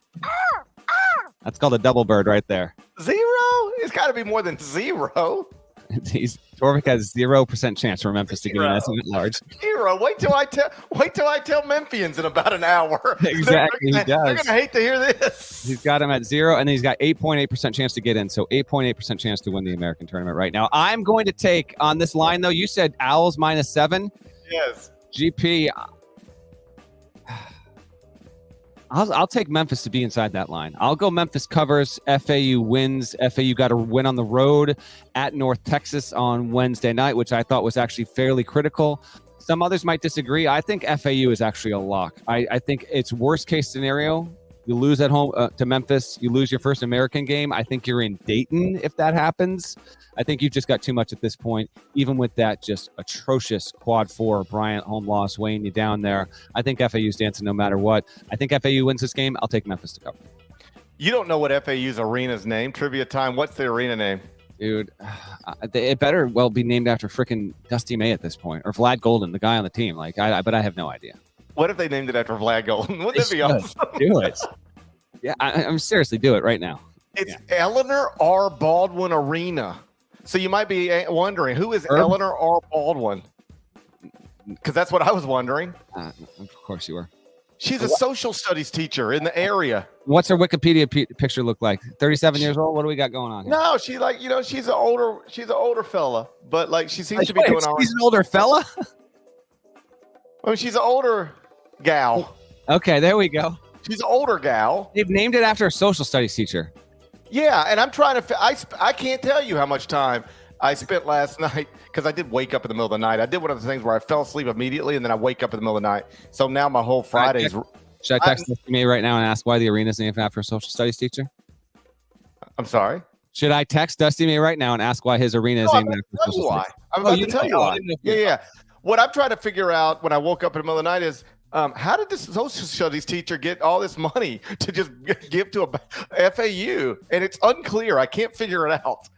That's called a double bird right there. 0? It's got to be more than 0. Torvik has 0% chance for Memphis to get an estimate at large. 0. Wait till I tell Memphians in about an hour. Exactly, he does. They're gonna hate to hear this. He's got him at 0, and then he's got 8.8% chance to get in. So 8.8% chance to win the American tournament right now. I'm going to take on this line though. You said Owls -7. Yes. GP. I'll take Memphis to be inside that line. I'll go Memphis covers. FAU wins. FAU got a win on the road at North Texas on Wednesday night, which I thought was actually fairly critical. Some others might disagree. I think FAU is actually a lock. I think it's worst case scenario. You lose at home to Memphis. You lose your first American game. I think you're in Dayton if that happens. I think you've just got too much at this point. Even with that just atrocious quad 4 Bryant home loss weighing you down there, I think FAU's dancing no matter what. I think FAU wins this game. I'll take Memphis to cover. You don't know what FAU's arena's name. Trivia time. What's the arena name? Dude, it better well be named after freaking Dusty May at this point, or Vlad Golden, the guy on the team. But I have no idea. What if they named it after Vlad Golden? Wouldn't that be awesome? Do it. Yeah, I'm seriously do it right now. It's Eleanor R. Baldwin Arena. So you might be wondering, who is Eleanor R. Baldwin? Because that's what I was wondering. Of course you were. She's a social studies teacher in the area. What's her Wikipedia picture look like? 37 years old? What do we got going on here? No, she's an older fella, but like she seems to be doing all right. She's an older fella? I mean, she's an older gal. Okay, there we go. She's an older gal. They've named it after a social studies teacher. Yeah, and I'm trying to. I can't tell you how much time I spent last night because I did wake up in the middle of the night. I did one of the things where I fell asleep immediately and then I wake up in the middle of the night. So now my whole Friday's. Should I text me right now and ask why the arena is named after a social studies teacher? I'm sorry. Should I text Dusty May right now and ask why his arena is named after social studies? I'm about to tell you why. Yeah. What I'm trying to figure out when I woke up in the middle of the night is how did this social studies teacher get all this money to just give to a FAU? And it's unclear. I can't figure it out.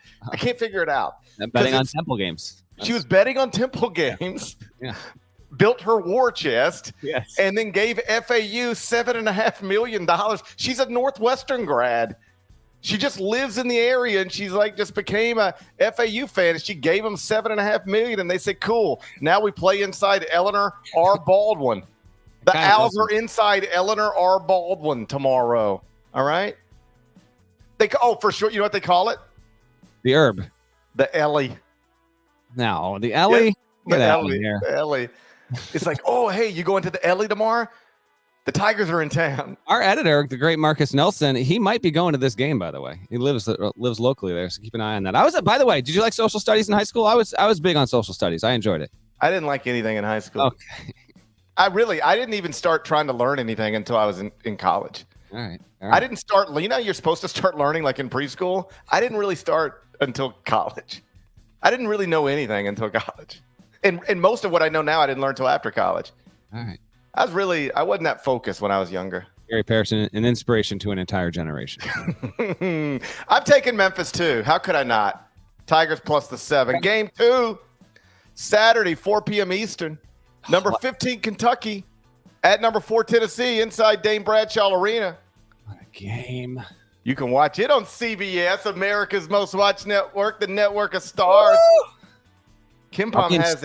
Betting on Temple games. She was betting on Temple games. Yeah. Built her war chest. Yes. And then gave FAU $7.5 million. She's a Northwestern grad. She just lives in the area, and she's like just became a FAU fan. And she gave them $7.5 million, and they said, "Cool. Now we play inside Eleanor R. Baldwin." The Owls are inside Eleanor R. Baldwin tomorrow. All right. For sure. You know what they call it? The Herb. The Ellie. No, the Ellie. The Ellie. It's like, oh, hey, you going to the Ellie tomorrow? The Tigers are in town. Our editor, the great Marcus Nelson, he might be going to this game, by the way. He lives locally there, so keep an eye on that. By the way, did you like social studies in high school? I was big on social studies. I enjoyed it. I didn't like anything in high school. Okay. I didn't even start trying to learn anything until I was in college. All right. I didn't start, you're supposed to start learning like in preschool. I didn't really start until college. I didn't really know anything until college. And most of what I know now, I didn't learn until after college. All right. I wasn't that focused when I was younger. Gary Parrish, an inspiration to an entire generation. I'm taking Memphis too. How could I not? Tigers plus the 7. Game 2, Saturday, 4 p.m. Eastern. Number 15, Kentucky at number 4, Tennessee, inside Dame Bradshaw Arena. What a game. You can watch it on CBS, America's most watched network, the network of stars. Ken Pom has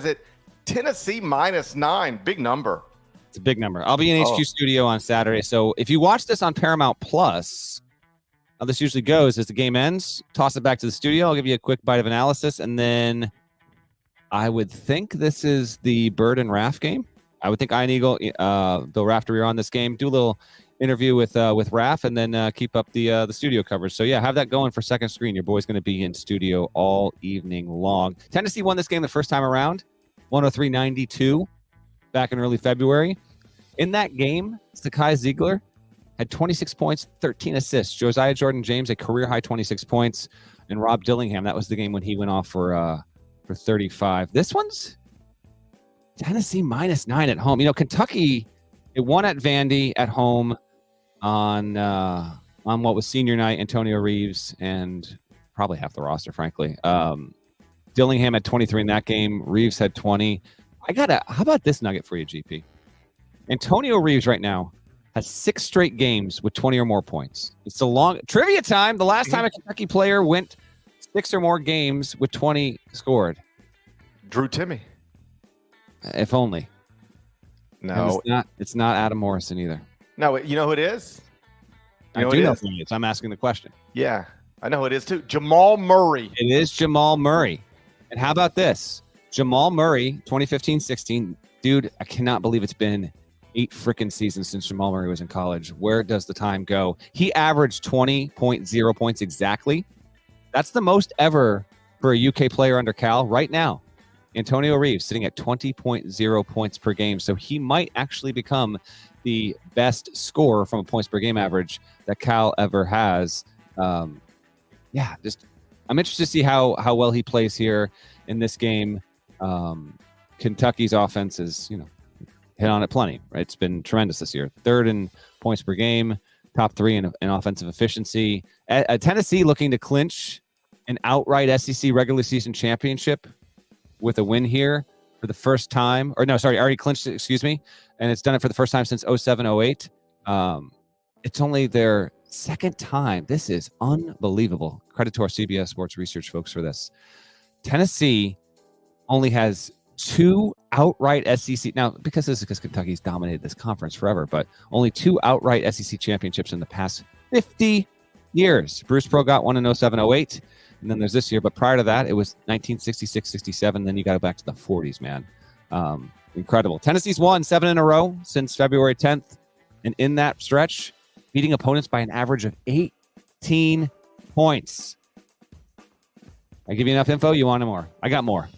it. Tennessee -9, big number. It's a big number. I'll be in HQ Studio on Saturday. So if you watch this on Paramount Plus, how this usually goes is the game ends, toss it back to the studio. I'll give you a quick bite of analysis, and then I would think this is the Bird and Raff game. I would think Iron Eagle, Bill Raftery are on this game. Do a little interview with Raff, and then keep up the studio coverage. So yeah, have that going for second screen. Your boy's going to be in studio all evening long. Tennessee won this game the first time around, 103-92, back in early February. In that game, Sakai Ziegler had 26 points, 13 assists. Josiah Jordan-James, a career-high 26 points. And Rob Dillingham, that was the game when he went off for 35. This one's Tennessee -9 at home. Kentucky, it won at Vandy at home on what was senior night. Antonio Reeves and probably half the roster, frankly. Dillingham had 23 in that game. Reeves had 20. How about this nugget for you, GP? Antonio Reeves right now has 6 straight games with 20 or more points. It's a long trivia time. The last time a Kentucky player went 6 or more games with 20 scored. Drew Timme. If only. No. It's not Adam Morrison either. No, you know who it is? I do know who it is. I'm asking the question. Yeah, I know who it is too. Jamal Murray. It is Jamal Murray. And how about this? Jamal Murray, 2015-16. Dude, I cannot believe it's been 8 freaking seasons since Jamal Murray was in college. Where does the time go? He averaged 20.0 points exactly. That's the most ever for a UK player under Cal right now. Antonio Reeves sitting at 20.0 points per game. So he might actually become the best scorer from a points per game average that Cal ever has. I'm interested to see how well he plays here in this game. Kentucky's offense is, hit on it plenty, right? It's been tremendous this year. 3rd in points per game, top 3 in offensive efficiency. Tennessee looking to clinch an outright SEC regular season championship with a win here for the first time. Already clinched it, excuse me. And it's done it for the first time since 07-08. It's only their second time. This is unbelievable. Credit to our CBS Sports Research folks for this. Tennessee only has 2 outright SEC. Now, because Kentucky's dominated this conference forever, but only 2 outright SEC championships in the past 50 years. Bruce Pro got one in 07-08, and then there's this year. But prior to that, it was 1966-67. Then you got to go back to the 40s, man. Incredible. Tennessee's won 7 in a row since February 10th. And in that stretch, beating opponents by an average of 18 points. I give you enough info? You want more? I got more.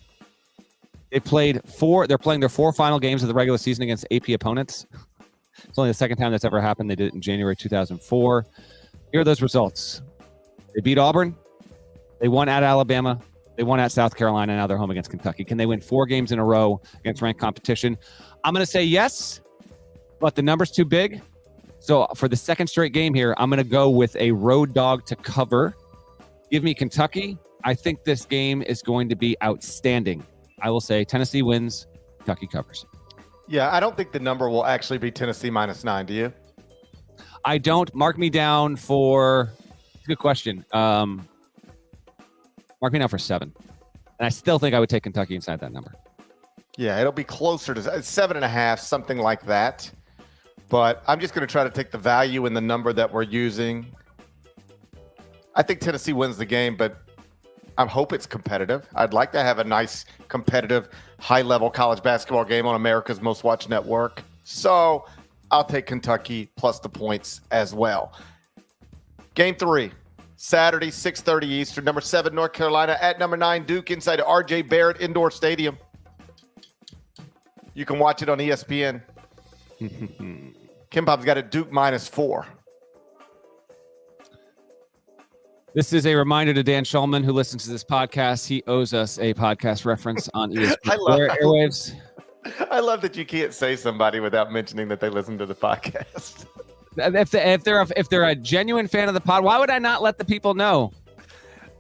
They're playing their 4 final games of the regular season against AP opponents. It's only the second time that's ever happened. They did it in January 2004. Here are those results. They beat Auburn. They won at Alabama. They won at South Carolina. Now they're home against Kentucky. Can they win 4 games in a row against ranked competition? I'm going to say yes, but the number's too big. So for the second straight game here, I'm going to go with a road dog to cover. Give me Kentucky. I think this game is going to be outstanding. I will say Tennessee wins, Kentucky covers. Yeah, I don't think the number will actually be Tennessee -9. Do you? I don't. Mark me down for – good question. Mark me down for 7. And I still think I would take Kentucky inside that number. Yeah, it'll be closer to 7.5, something like that. But I'm just going to try to take the value in the number that we're using. I think Tennessee wins the game, but I hope it's competitive. I'd like to have a nice, competitive, high-level college basketball game on America's most watched network, So I'll take Kentucky plus the points as well. Game 3, Saturday, 6:30 Eastern. Number 7, North Carolina at number 9, Duke, inside R.J. Barrett Indoor Stadium. You can watch it on ESPN. Kim Pop's got it Duke -4. This is a reminder to Dan Schulman, who listens to this podcast. He owes us a podcast reference on ESPN airwaves. I love that you can't say somebody without mentioning that they listen to the podcast. If they're a genuine fan of the pod, why would I not let the people know?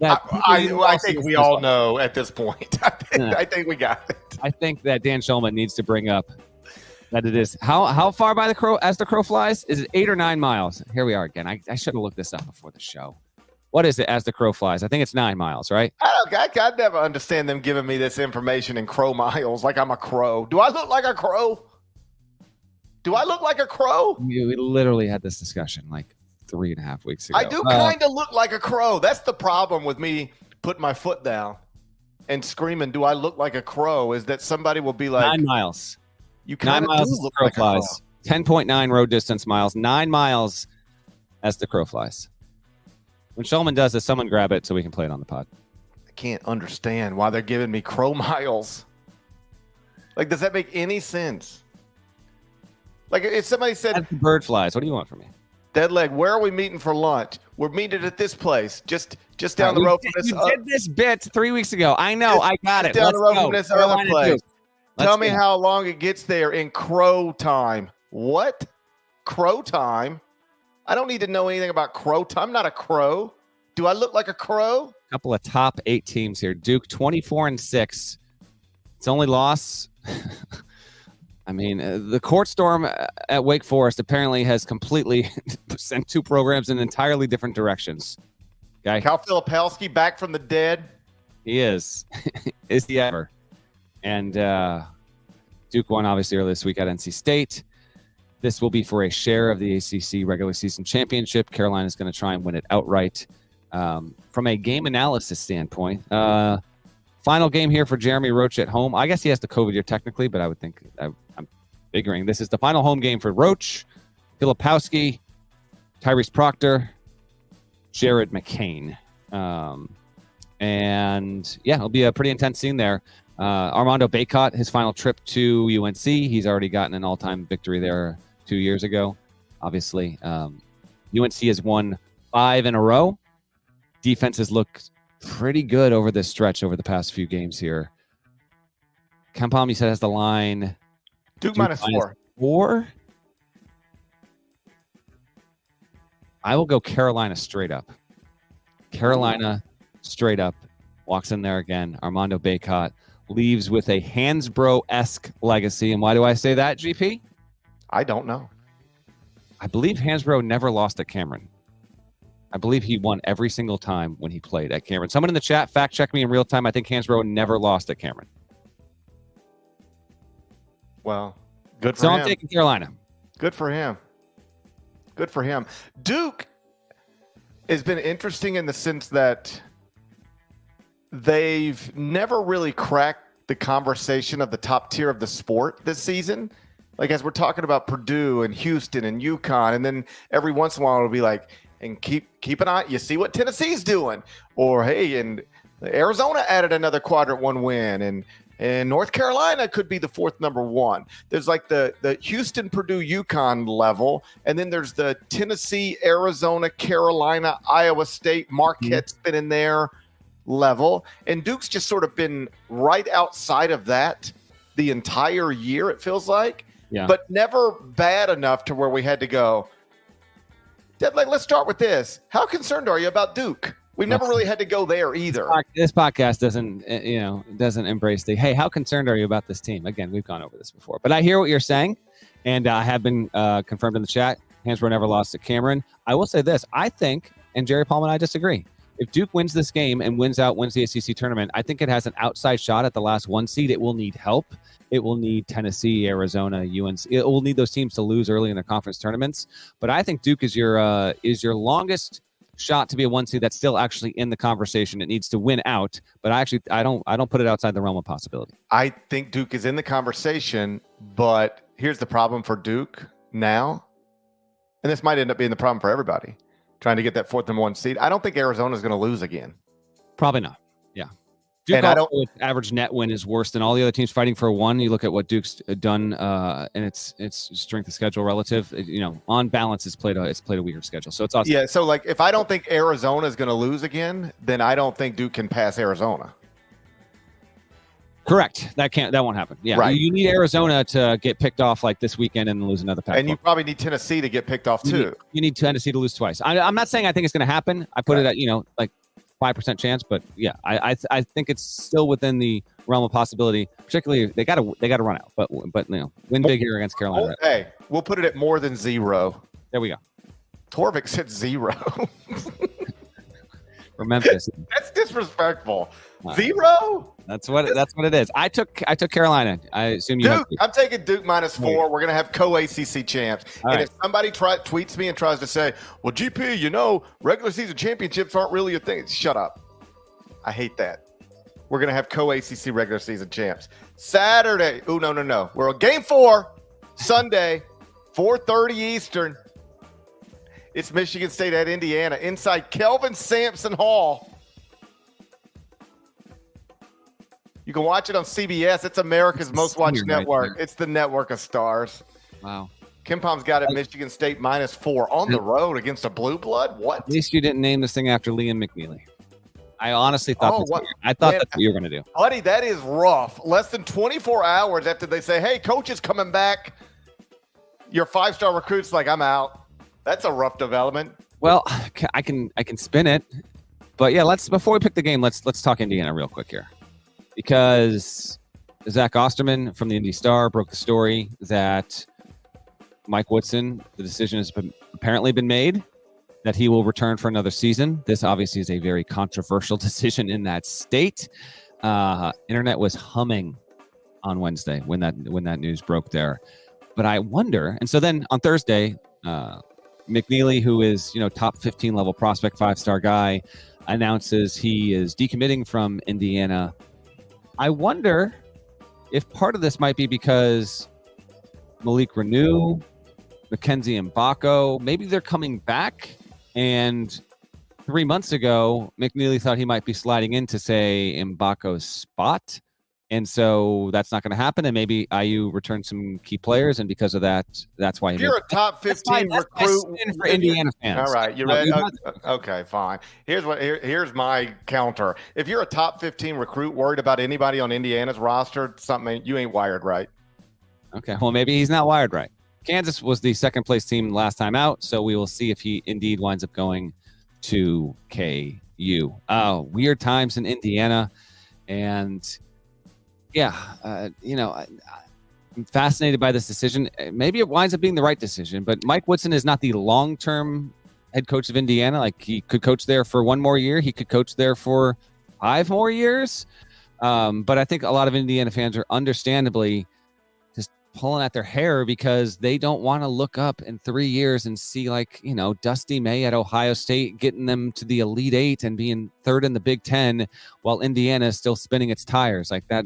I think we all know at this point. I think we got it. I think that Dan Schulman needs to bring up that it is how far by the crow as the crow flies? Is it 8 or 9 miles? Here we are again. I should have looked this up before the show. What is it as the crow flies? I think it's 9 miles, right? I never understand them giving me this information in crow miles like I'm a crow. Do I look like a crow? Do I look like a crow? We literally had this discussion like 3.5 weeks ago. I do kind of look like a crow. That's the problem with me putting my foot down and screaming, do I look like a crow? Is that somebody will be like 9 miles. You kind 9 of miles do as the look crow like flies. 10.9 road distance miles. 9 miles as the crow flies. When Shulman does this, someone grab it so we can play it on the pod. I can't understand why they're giving me crow miles. Like, does that make any sense? Like, if somebody said, as the bird flies, what do you want from me? Dead leg, where are we meeting for lunch? We're meeting at this place, just down the road from this. You did this bit 3 weeks ago. I know. I got it. Down the road go. from this other place. Tell me go. how long it gets there in crow time. What? Crow time? I don't need to know anything about crow time. I'm not a crow. Do I look like a crow? A couple of top 8 teams here. Duke 24-6. Its only loss. I mean, the court storm at Wake Forest apparently has completely sent 2 programs in entirely different directions. Okay. Cal Filipowski back from the dead. He is. Is he ever? And Duke won obviously earlier this week at NC State. This will be for a share of the ACC regular season championship. Carolina is going to try and win it outright. From a game analysis standpoint, final game here for Jeremy Roach at home. I guess he has the COVID year technically, but I would think I'm figuring this is the final home game for Roach, Filipowski, Tyrese Proctor, Jared McCain. And yeah, it'll be a pretty intense scene there. Armando Bacot, his final trip to UNC. He's already gotten an all-time victory there 2 years ago. Obviously, UNC has won 5 in a row. Defenses look pretty good over this stretch over the past few games here. Kempom, you said, has the line Duke -4. 4. I will go Carolina straight up. Carolina straight up. Walks in there again. Armando Bacot leaves with a Hansbrough-esque legacy. And why do I say that, GP? I don't know. I believe Hansbrough never lost at Cameron. I believe he won every single time when he played at Cameron. Someone in the chat, fact check me in real time. I think Hansbrough never lost at Cameron. Well, good for him. So him. I'm taking Carolina. Good for him. Good for him. Duke has been interesting in the sense that they've never really cracked the conversation of the top tier of the sport this season. Like, as we're talking about Purdue and Houston and UConn, and then every once in a while it'll be like, and keep an eye. You see what Tennessee's doing, or hey, and Arizona added another quadrant 1 win, and North Carolina could be the 4th number 1. There's like the Houston, Purdue, UConn level, and then there's the Tennessee, Arizona, Carolina, Iowa State, Marquette's been in there level, and Duke's just sort of been right outside of that the entire year. It feels like, but never bad enough to where we had to go. Like, let's start with this. How concerned are you about Duke? We've never really had to go there either. This podcast doesn't embrace the, hey, how concerned are you about this team? Again, we've gone over this before. But I hear what you're saying, and I have been confirmed in the chat. Hansbrough never lost at Cameron. I will say this. I think, and Jerry Palm and I disagree, if Duke wins this game and wins the ACC tournament, I think it has an outside shot at the last 1 seed. It will need help. It will need Tennessee, Arizona, UNC. It will need those teams to lose early in their conference tournaments. But I think Duke is your longest shot to be a 1 seed that's still actually in the conversation. It needs to win out, but I don't put it outside the realm of possibility. I think Duke is in the conversation, but here's the problem for Duke now, and this might end up being the problem for everybody trying to get that 4th and 1 seed. I don't think Arizona's going to lose again. Probably not. Yeah. Duke And I don't. average net win is worse than all the other teams fighting for one. You look at what Duke's done and its strength of schedule relative. On balance, it's played a weaker schedule. So it's awesome. Yeah. So like, if I don't think Arizona is going to lose again, then I don't think Duke can pass Arizona. Correct. That won't happen. Yeah. Right. You need Arizona to get picked off like this weekend and lose another Pac-12. And you probably need Tennessee to get picked off too. You need Tennessee to lose twice. I'm not saying I think it's going to happen. I put it at like 5% chance, but yeah, I think it's still within the realm of possibility. Particularly, they got to run out, but win big here against Carolina. Hey, we'll put it at more than 0. There we go. Torvik said 0. For Memphis, That's disrespectful. 0? That's what it is. I took Carolina. I assume you. Duke. I'm taking Duke -4. We're gonna have co-ACC champs. All and right. if somebody tweets me and tries to say, "Well, GP, regular season championships aren't really a thing," shut up. I hate that. We're gonna have co-ACC regular season champs Saturday. Oh no. We're on game 4 Sunday, 4:30 Eastern. It's Michigan State at Indiana inside Kelvin Sampson Hall. You can watch it on CBS. It's America's most watched network. It's the network of stars. Wow. Kim Palm's got it Michigan State -4 on the road against a blue blood. What? At least you didn't name this thing after Liam McNeely. I honestly thought that's what you were going to do. Buddy, that is rough. Less than 24 hours after they say, "Hey, coach is coming back." Your 5-star recruit's like, "I'm out." That's a rough development. Well, I can spin it, but yeah, before we pick the game, let's talk Indiana real quick here, because Zach Osterman from the Indy Star broke the story that Mike Woodson, the decision has apparently been made that he will return for another season. This obviously is a very controversial decision in that state. Internet was humming on Wednesday when that news broke there, but I wonder. And so then on Thursday, McNeely, who is top 15 level prospect, 5-star guy, announces he is decommitting from Indiana. I wonder if part of this might be because Malik Renew, Mackenzie Mbako, maybe they're coming back. And 3 months ago, McNeely thought he might be sliding in to say Mbako's spot. And so that's not going to happen. And maybe IU returned some key players. And because of that, that's why if you're a top 15 recruit for Indiana fans. All right, you ready? Okay, fine. Here's my counter. If you're a top 15 recruit worried about anybody on Indiana's roster, you ain't wired right. Okay, well, maybe he's not wired right. Kansas was the second place team last time out, so we will see if he indeed winds up going to KU. Weird times in Indiana, and yeah, I'm fascinated by this decision. Maybe it winds up being the right decision, but Mike Woodson is not the long-term head coach of Indiana. Like, he could coach there for 1 more year. He could coach there for 5 more years. But I think a lot of Indiana fans are understandably just pulling at their hair because they don't want to look up in 3 years and see Dusty May at Ohio State getting them to the Elite 8 and being 3rd in the Big Ten while Indiana is still spinning its tires like that.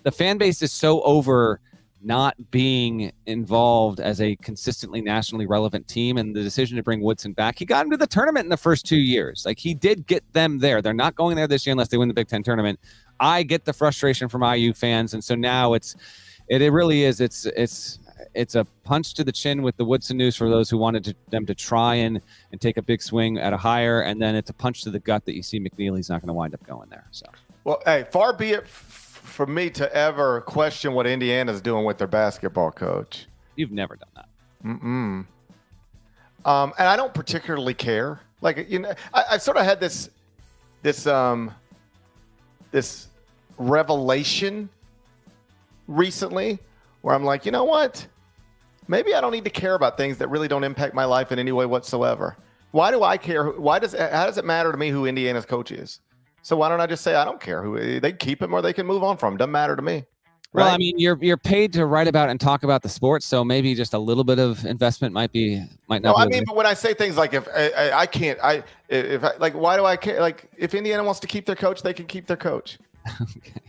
The fan base is so over not being involved as a consistently nationally relevant team, and the decision to bring Woodson back, he got him to the tournament in the first 2 years. Like, he did get them there. They're not going there this year unless they win the Big Ten tournament. I get the frustration from IU fans, and so now it really is. It's a punch to the chin with the Woodson news for those who wanted them to try and take a big swing at a hire, and then it's a punch to the gut that you see McNeely's not going to wind up going there. So, well, hey, far be it for me to ever question what Indiana's doing with their basketball coach. You've never done that. And I don't particularly care. I sort of had this revelation recently where I'm like, you know what? Maybe I don't need to care about things that really don't impact my life in any way whatsoever. Why do I care? How does it matter to me who Indiana's coach is? So why don't I just say I don't care who they keep him or they can move on from him? Doesn't matter to me. Right? Well, I mean, you're paid to write about and talk about the sports, so maybe just a little bit of investment might not. No, I mean, but when I say things like why do I care? Like, if Indiana wants to keep their coach, they can keep their coach. Okay.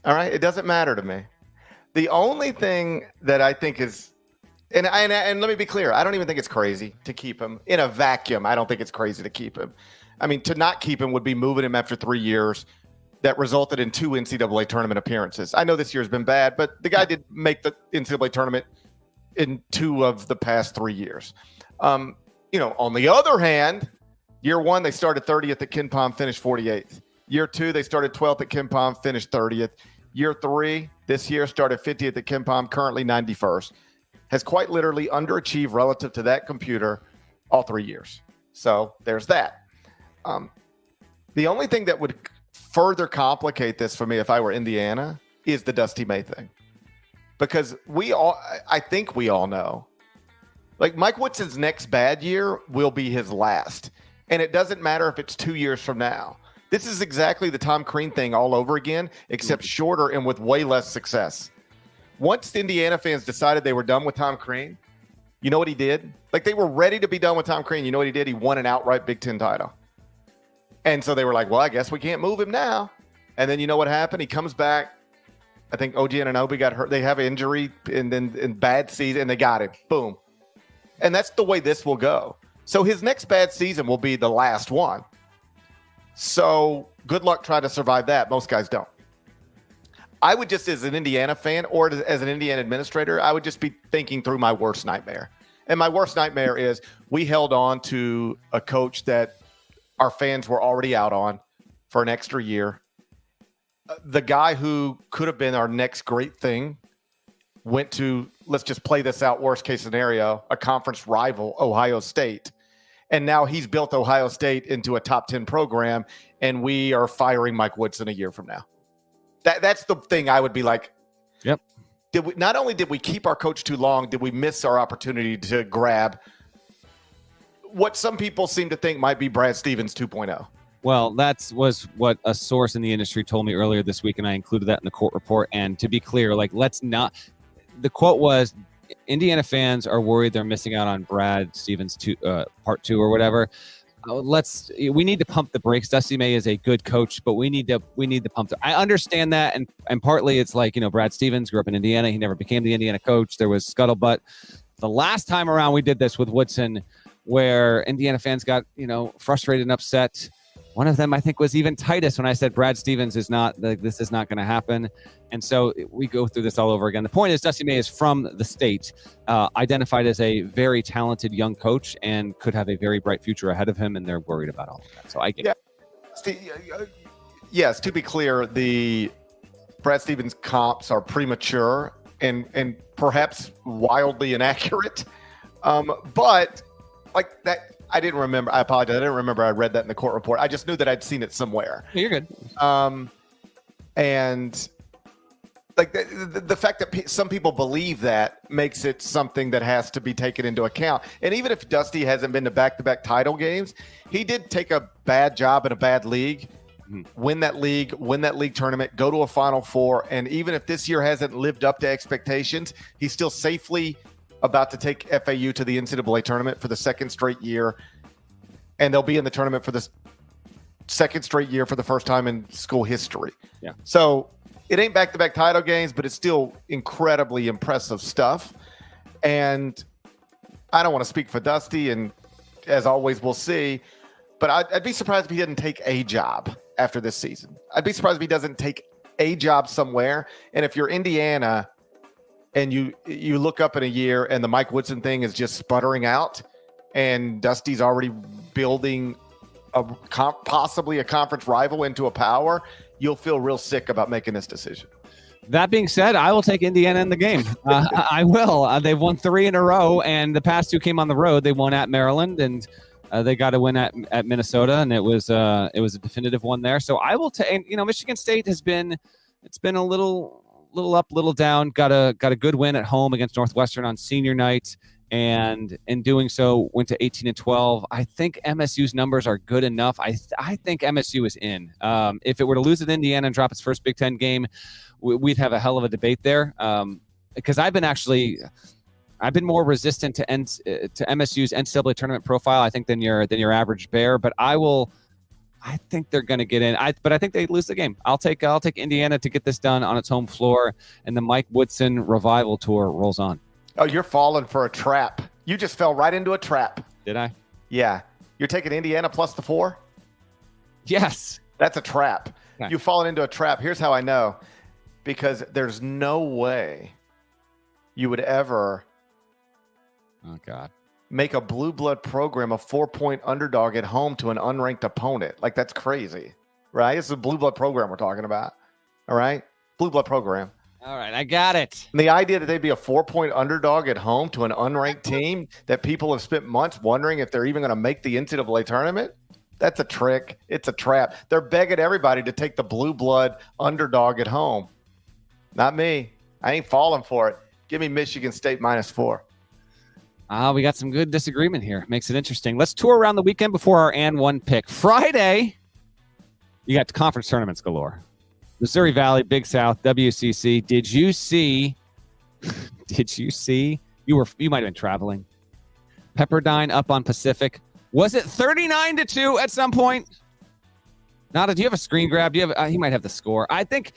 All right, it doesn't matter to me. The only thing that I think is, and let me be clear, I don't even think it's crazy to keep him in a vacuum. I don't think it's crazy to keep him. I mean, to not keep him would be moving him after 3 years that resulted in 2 NCAA tournament appearances. I know this year's been bad, but the guy did make the NCAA tournament in 2 of the past 3 years. On the other hand, year 1, they started 30th at KenPom, finished 48th. Year 2, they started 12th at KenPom, finished 30th. Year 3, this year, started 50th at KenPom, currently 91st. Has quite literally underachieved relative to that computer all 3 years. So there's that. The only thing that would further complicate this for me if I were Indiana is the Dusty May thing. Because I think we all know, like Mike Woodson's next bad year will be his last. And it doesn't matter if it's 2 years from now. This is exactly the Tom Crean thing all over again, except shorter and with way less success. Once the Indiana fans decided they were done with Tom Crean, you know what he did? Like they were ready to be done with Tom Crean. You know what he did? He won an outright Big Ten title. And so they were like, well, I guess we can't move him now. And then you know what happened? He comes back. I think OG Anunoby got hurt. They have an injury and then in bad season, and they got him. Boom. And that's the way this will go. So his next bad season will be the last one. So good luck trying to survive that. Most guys don't. I would just, as an Indiana fan or as an Indiana administrator, I would just be thinking through my worst nightmare. And my worst nightmare is we held on to a coach that our fans were already out on for an extra year. The guy who could have been our next great thing went to, let's just play this out, worst case scenario, a conference rival, Ohio State. And now he's built Ohio State into a top 10 program, and we are firing Mike Woodson a year from now. That's the thing I would be like, yep. Not only did we keep our coach too long, did we miss our opportunity to grab what some people seem to think might be Brad Stevens 2.0. Well, that was what a source in the industry told me earlier this week, and I included that in the court report. And to be clear, let's not – the quote was, Indiana fans are worried they're missing out on Brad Stevens part 2 or whatever. We need to pump the brakes. Dusty May is a good coach, but we need to pump. I understand that, and partly it's like, Brad Stevens grew up in Indiana. He never became the Indiana coach. There was scuttlebutt. The last time around we did this with Woodson, where Indiana fans got frustrated and upset. One of them, I think, was even Titus when I said Brad Stevens is not this is not going to happen. And so we go through this all over again. The point is, Dusty May is from the state, identified as a very talented young coach and could have a very bright future ahead of him, and they're worried about all of that. So I get it. Yes, to be clear, the Brad Stevens comps are premature and perhaps wildly inaccurate. But like that, I didn't remember. I apologize. I didn't remember I read that in the court report. I just knew that I'd seen it somewhere. You're good. And like the fact that some people believe that makes it something that has to be taken into account. And even if Dusty hasn't been to back-to-back title games, he did take a bad job in a bad league, win that league tournament, go to a Final Four. And even if this year hasn't lived up to expectations, he's still safely about to take FAU to the NCAA tournament for the second straight year. And they'll be in the tournament for the second straight year for the first time in school history. Yeah. So it ain't back-to-back title games, but it's still incredibly impressive stuff. And I don't want to speak for Dusty, and as always, we'll see. But I'd be surprised if he didn't take a job after this season. I'd be surprised if he doesn't take a job somewhere. And if you're Indiana and you look up in a year and the Mike Woodson thing is just sputtering out and Dusty's already building possibly a conference rival into a power, you'll feel real sick about making this decision. That being said, I will take Indiana in the game. I will. They've won 3 in a row, and the past 2 came on the road. They won at Maryland, and they got to win at Minnesota, and it was a definitive one there. So I will take. Michigan State has been a little up, little down. Got a good win at home against Northwestern on senior night, and in doing so went to 18-12. I think MSU's numbers are good enough. I think MSU is in. If it were to lose at Indiana and drop its first Big Ten game, we'd have a hell of a debate there. Because I've been more resistant to MSU's NCAA tournament profile, I think, than your average Bear. But I will I think they're going to get in. But I think they lose the game. I'll take Indiana to get this done on its home floor, and the Mike Woodson revival tour rolls on. Oh, you're falling for a trap. You just fell right into a trap. Did I? Yeah. You're taking Indiana plus the 4? Yes. That's a trap. Okay. You've fallen into a trap. Here's how I know. Because there's no way you would ever make a blue blood program a 4-point underdog at home to an unranked opponent. Like, that's crazy, right? It's a blue blood program we're talking about. All right? Blue blood program. All right, I got it. And the idea that they'd be a 4-point underdog at home to an unranked team that people have spent months wondering if they're even going to make the NCAA tournament, that's a trick. It's a trap. They're begging everybody to take the blue blood underdog at home. Not me. I ain't falling for it. Give me Michigan State minus 4. We got some good disagreement here. Makes it interesting. Let's tour around the weekend before our and one pick. Friday, you got the conference tournaments galore. Missouri Valley, Big South, WCC. Did you see? You might have been traveling. Pepperdine up on Pacific. Was it 39-2 at some point? Nada, do you have a screen grab? Do you have? He might have the score. I think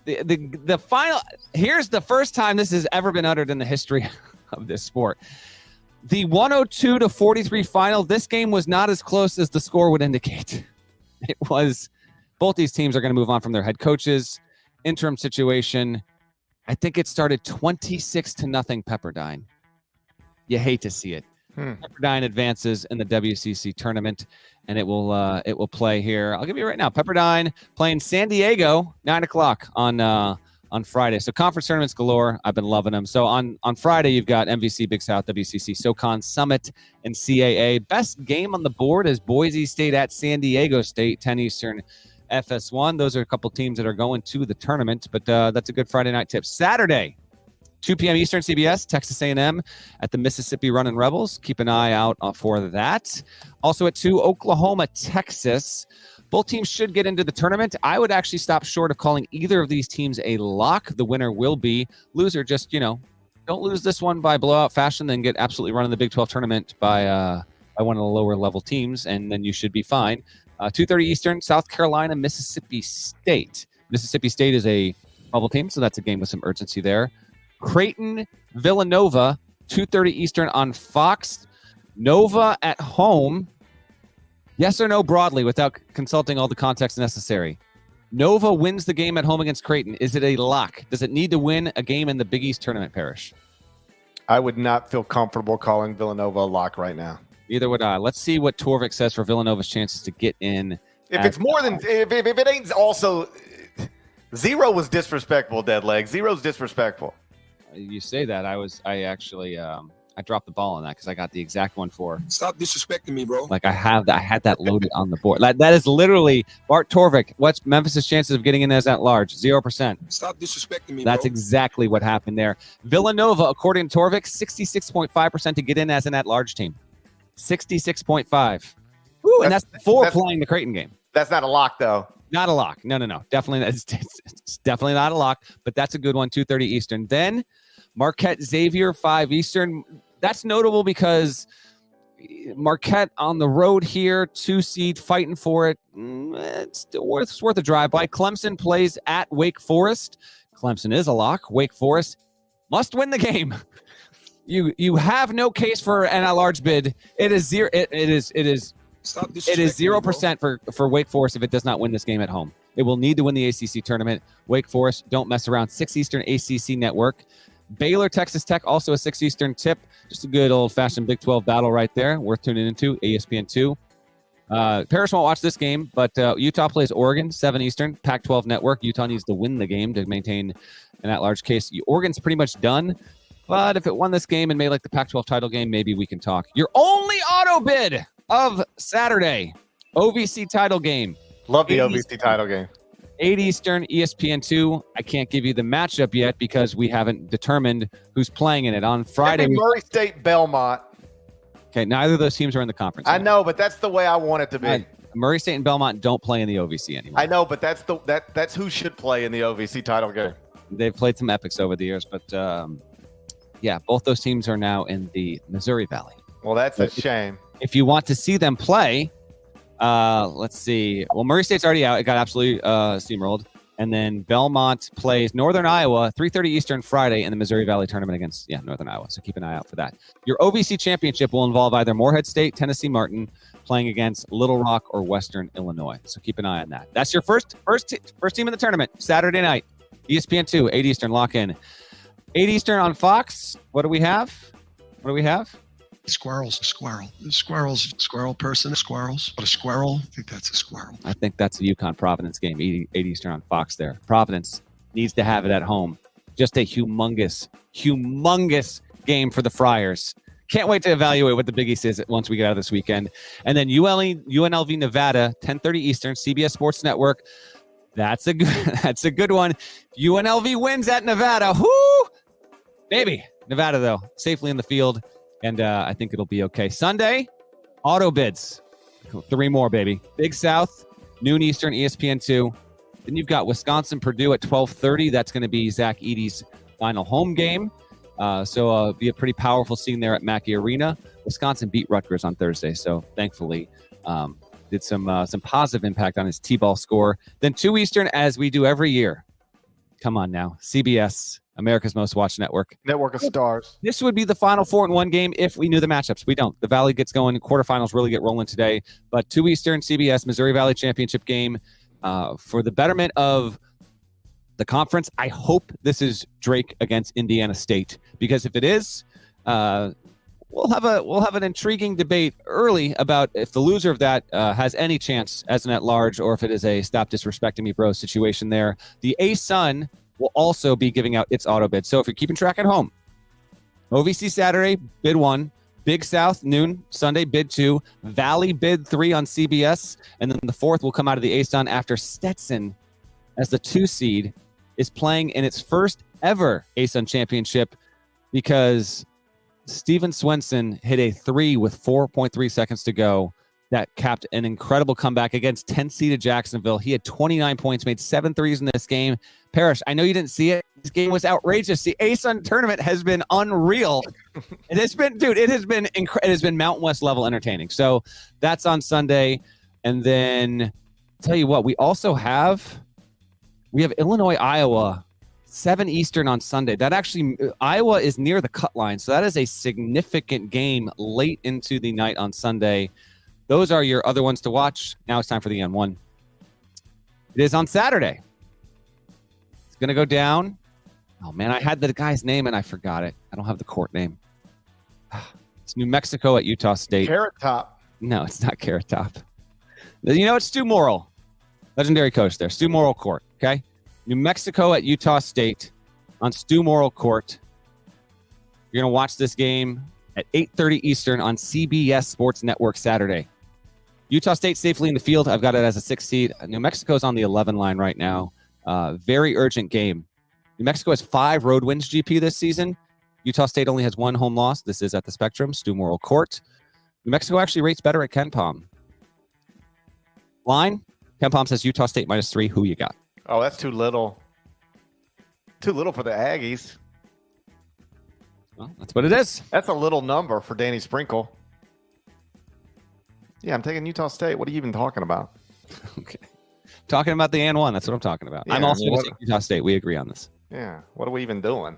the final. Here's the first time this has ever been uttered in the history of this sport. The 102-43 final. This game was not as close as the score would indicate. It was. Both these teams are going to move on from their head coaches. Interim situation. I think it started 26-0 Pepperdine. You hate to see it. Pepperdine advances in the WCC tournament, and it will play here. I'll give you right now. Pepperdine playing San Diego, 9:00 on Friday. So conference tournaments galore. I've been loving them. So on Friday, you've got MVC, Big South, WCC, SoCon, Summit, and CAA. Best game on the board is Boise State at San Diego State, 10 Eastern. FS1. Those are a couple teams that are going to the tournament, but that's a good Friday night tip. Saturday, 2 p.m. Eastern, CBS, Texas A&M at the Mississippi Runnin' Rebels. Keep an eye out for that. Also at 2, Oklahoma, Texas. Both teams should get into the tournament. I would actually stop short of calling either of these teams a lock. The winner will be. Loser, just, don't lose this one by blowout fashion, then get absolutely run in the Big 12 tournament by one of the lower level teams, and then you should be fine. 2:30 Eastern, South Carolina, Mississippi State. Mississippi State is a bubble team, so that's a game with some urgency there. Creighton, Villanova, 2:30 Eastern on Fox. Nova at home. Yes or no broadly without consulting all the context necessary. Nova wins the game at home against Creighton. Is it a lock? Does it need to win a game in the Big East tournament, Parrish? I would not feel comfortable calling Villanova a lock right now. Neither would I. Let's see what Torvik says for Villanova's chances to get in. If it's more than, if it ain't also, 0 was disrespectful, dead leg. 0's disrespectful. You say that. I dropped the ball on that because I got the exact one for. Stop disrespecting me, bro. Like I had that loaded on the board. That is literally Bart Torvik. What's Memphis' chances of getting in as at large? 0%. Stop disrespecting me, That's bro. exactly what happened there. Villanova, according to Torvik, 66.5% to get in as an at-large team. 66.5. Ooh, and that's before playing the Creighton game. That's not a lock, though. Not a lock. No. Definitely, it's definitely not a lock, but that's a good one, 2:30 Eastern. Then Marquette, Xavier, 5 Eastern. That's notable because Marquette on the road here, 2 seed, fighting for it. It's still worth a drive by. Clemson plays at Wake Forest. Clemson is a lock. Wake Forest must win the game. You have no case for an at-large bid. It is 0. It is 0% for Wake Forest if it does not win this game at home. It will need to win the ACC tournament. Wake Forest, don't mess around. 6 Eastern ACC network. Baylor, Texas Tech, also a 6 Eastern tip. Just a good old-fashioned Big 12 battle right there. Worth tuning into. ESPN2. Parrish won't watch this game, but Utah plays Oregon, 7 Eastern. Pac-12 network. Utah needs to win the game to maintain an at-large case. Oregon's pretty much done. But if it won this game and made like the Pac-12 title game, maybe we can talk. Your only auto bid of Saturday, OVC title game. Love the OVC title game. 8 Eastern, ESPN2. I can't give you the matchup yet because we haven't determined who's playing in it. On Friday, Murray State, Belmont. Okay, neither of those teams are in the conference. I know, but that's the way I want it to be. Murray State and Belmont don't play in the OVC anymore. I know, but that's who should play in the OVC title game. They've played some epics over the years, but yeah, both those teams are now in the Missouri Valley. Well, that's a shame. If you want to see them play, Let's see. Well, Murray State's already out. It got absolutely steamrolled. And then Belmont plays Northern Iowa, 3:30 Eastern Friday in the Missouri Valley Tournament against Northern Iowa. So keep an eye out for that. Your OVC championship will involve either Morehead State, Tennessee Martin playing against Little Rock or Western Illinois. So keep an eye on that. That's your first team in the tournament, Saturday night, ESPN2, 8 Eastern. Lock in. 8 Eastern on Fox. What do we have? Squirrels, a squirrel. Squirrel person, squirrels. But a squirrel, I think that's a squirrel. I think that's a UConn Providence game, 8 Eastern on Fox there. Providence needs to have it at home. Just a humongous game for the Friars. Can't wait to evaluate what the Big East is once we get out of this weekend. And then UNLV Nevada, 10:30 Eastern, CBS Sports Network. That's a good one. UNLV wins at Nevada. Whoo! Baby. Nevada, though, safely in the field. And I think it'll be okay. Sunday, auto bids. 3 more, baby. Big South, noon Eastern, ESPN2. Then you've got Wisconsin-Purdue at 12:30. That's going to be Zach Edey's final home game. So be a pretty powerful scene there at Mackey Arena. Wisconsin beat Rutgers on Thursday, so thankfully did some positive impact on his T-ball score. Then 2 Eastern, as we do every year. Come on now. CBS, America's Most Watched Network. Network of Stars. This would be the final 4-1 game if we knew the matchups. We don't. The Valley gets going. Quarterfinals really get rolling today. But 2 Eastern, CBS, Missouri Valley Championship game for the betterment of the conference. I hope this is Drake against Indiana State, because if it is, we'll have an intriguing debate early about if the loser of that has any chance as an at-large, or if it is a stop disrespecting me bro situation there. The A-Sun will also be giving out its auto bid. So if you're keeping track at home, OVC Saturday, bid 1. Big South, noon, Sunday, bid 2. Valley, bid 3 on CBS. And then the 4th will come out of the A-Sun after Stetson, as the 2 seed, is playing in its first ever A-Sun championship, because Steven Swenson hit a 3 with 4.3 seconds to go. That capped an incredible comeback against 10-seeded Jacksonville. He had 29 points, made 7 threes in this game. Parrish, I know you didn't see it. This game was outrageous. The A-Sun tournament has been unreal. It has been Mountain West level entertaining. So that's on Sunday. And then tell you what, we have Illinois, Iowa, 7 Eastern on Sunday. That actually, Iowa is near the cut line. So that is a significant game late into the night on Sunday. Those are your other ones to watch. Now it's time for the N1. It is on Saturday. It's going to go down. Oh, man, I had the guy's name and I forgot it. I don't have the court name. It's New Mexico at Utah State. Carrot Top. No, it's not Carrot Top. You know, it's Stu Morrill. Legendary coach there. Stu Morrill Court, okay? New Mexico at Utah State on Stu Morrill Court. You're going to watch this game at 8:30 Eastern on CBS Sports Network Saturday. Utah State safely in the field. I've got it as a 6 seed. New Mexico's on the 11 line right now. Very urgent game. New Mexico has 5 road wins, GP, this season. Utah State only has 1 home loss. This is at the Spectrum, Stu Morrill Court. New Mexico actually rates better at KenPom. Line, KenPom says Utah State -3. Who you got? Oh, that's too little. Too little for the Aggies. Well, that's what it is. That's a little number for Danny Sprinkle. Yeah, I'm taking Utah State. What are you even talking about? Okay. Talking about the N1. That's what I'm talking about. Yeah, I'm also going to take Utah State. We agree on this. Yeah. What are we even doing?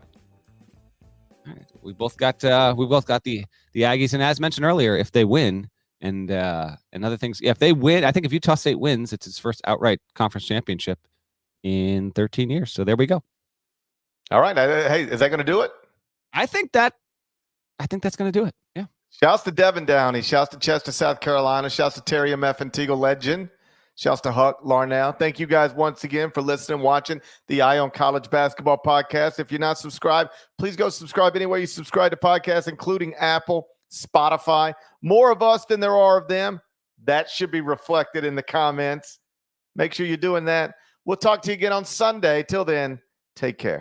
All right. We both got the Aggies, and as mentioned earlier, if they win and other things, if they win, I think if Utah State wins, it's its first outright conference championship in 13 years. So there we go. All right. Hey, is that going to do it? I think that's going to do it. Yeah. Shouts to Devin Downey. Shouts to Chester, South Carolina. Shouts to Terry M.F. Antigua legend. Shouts to Huck Larnell. Thank you guys once again for listening, watching the Eye on College Basketball Podcast. If you're not subscribed, please go subscribe anywhere you subscribe to podcasts, including Apple, Spotify. More of us than there are of them. That should be reflected in the comments. Make sure you're doing that. We'll talk to you again on Sunday. Till then, take care.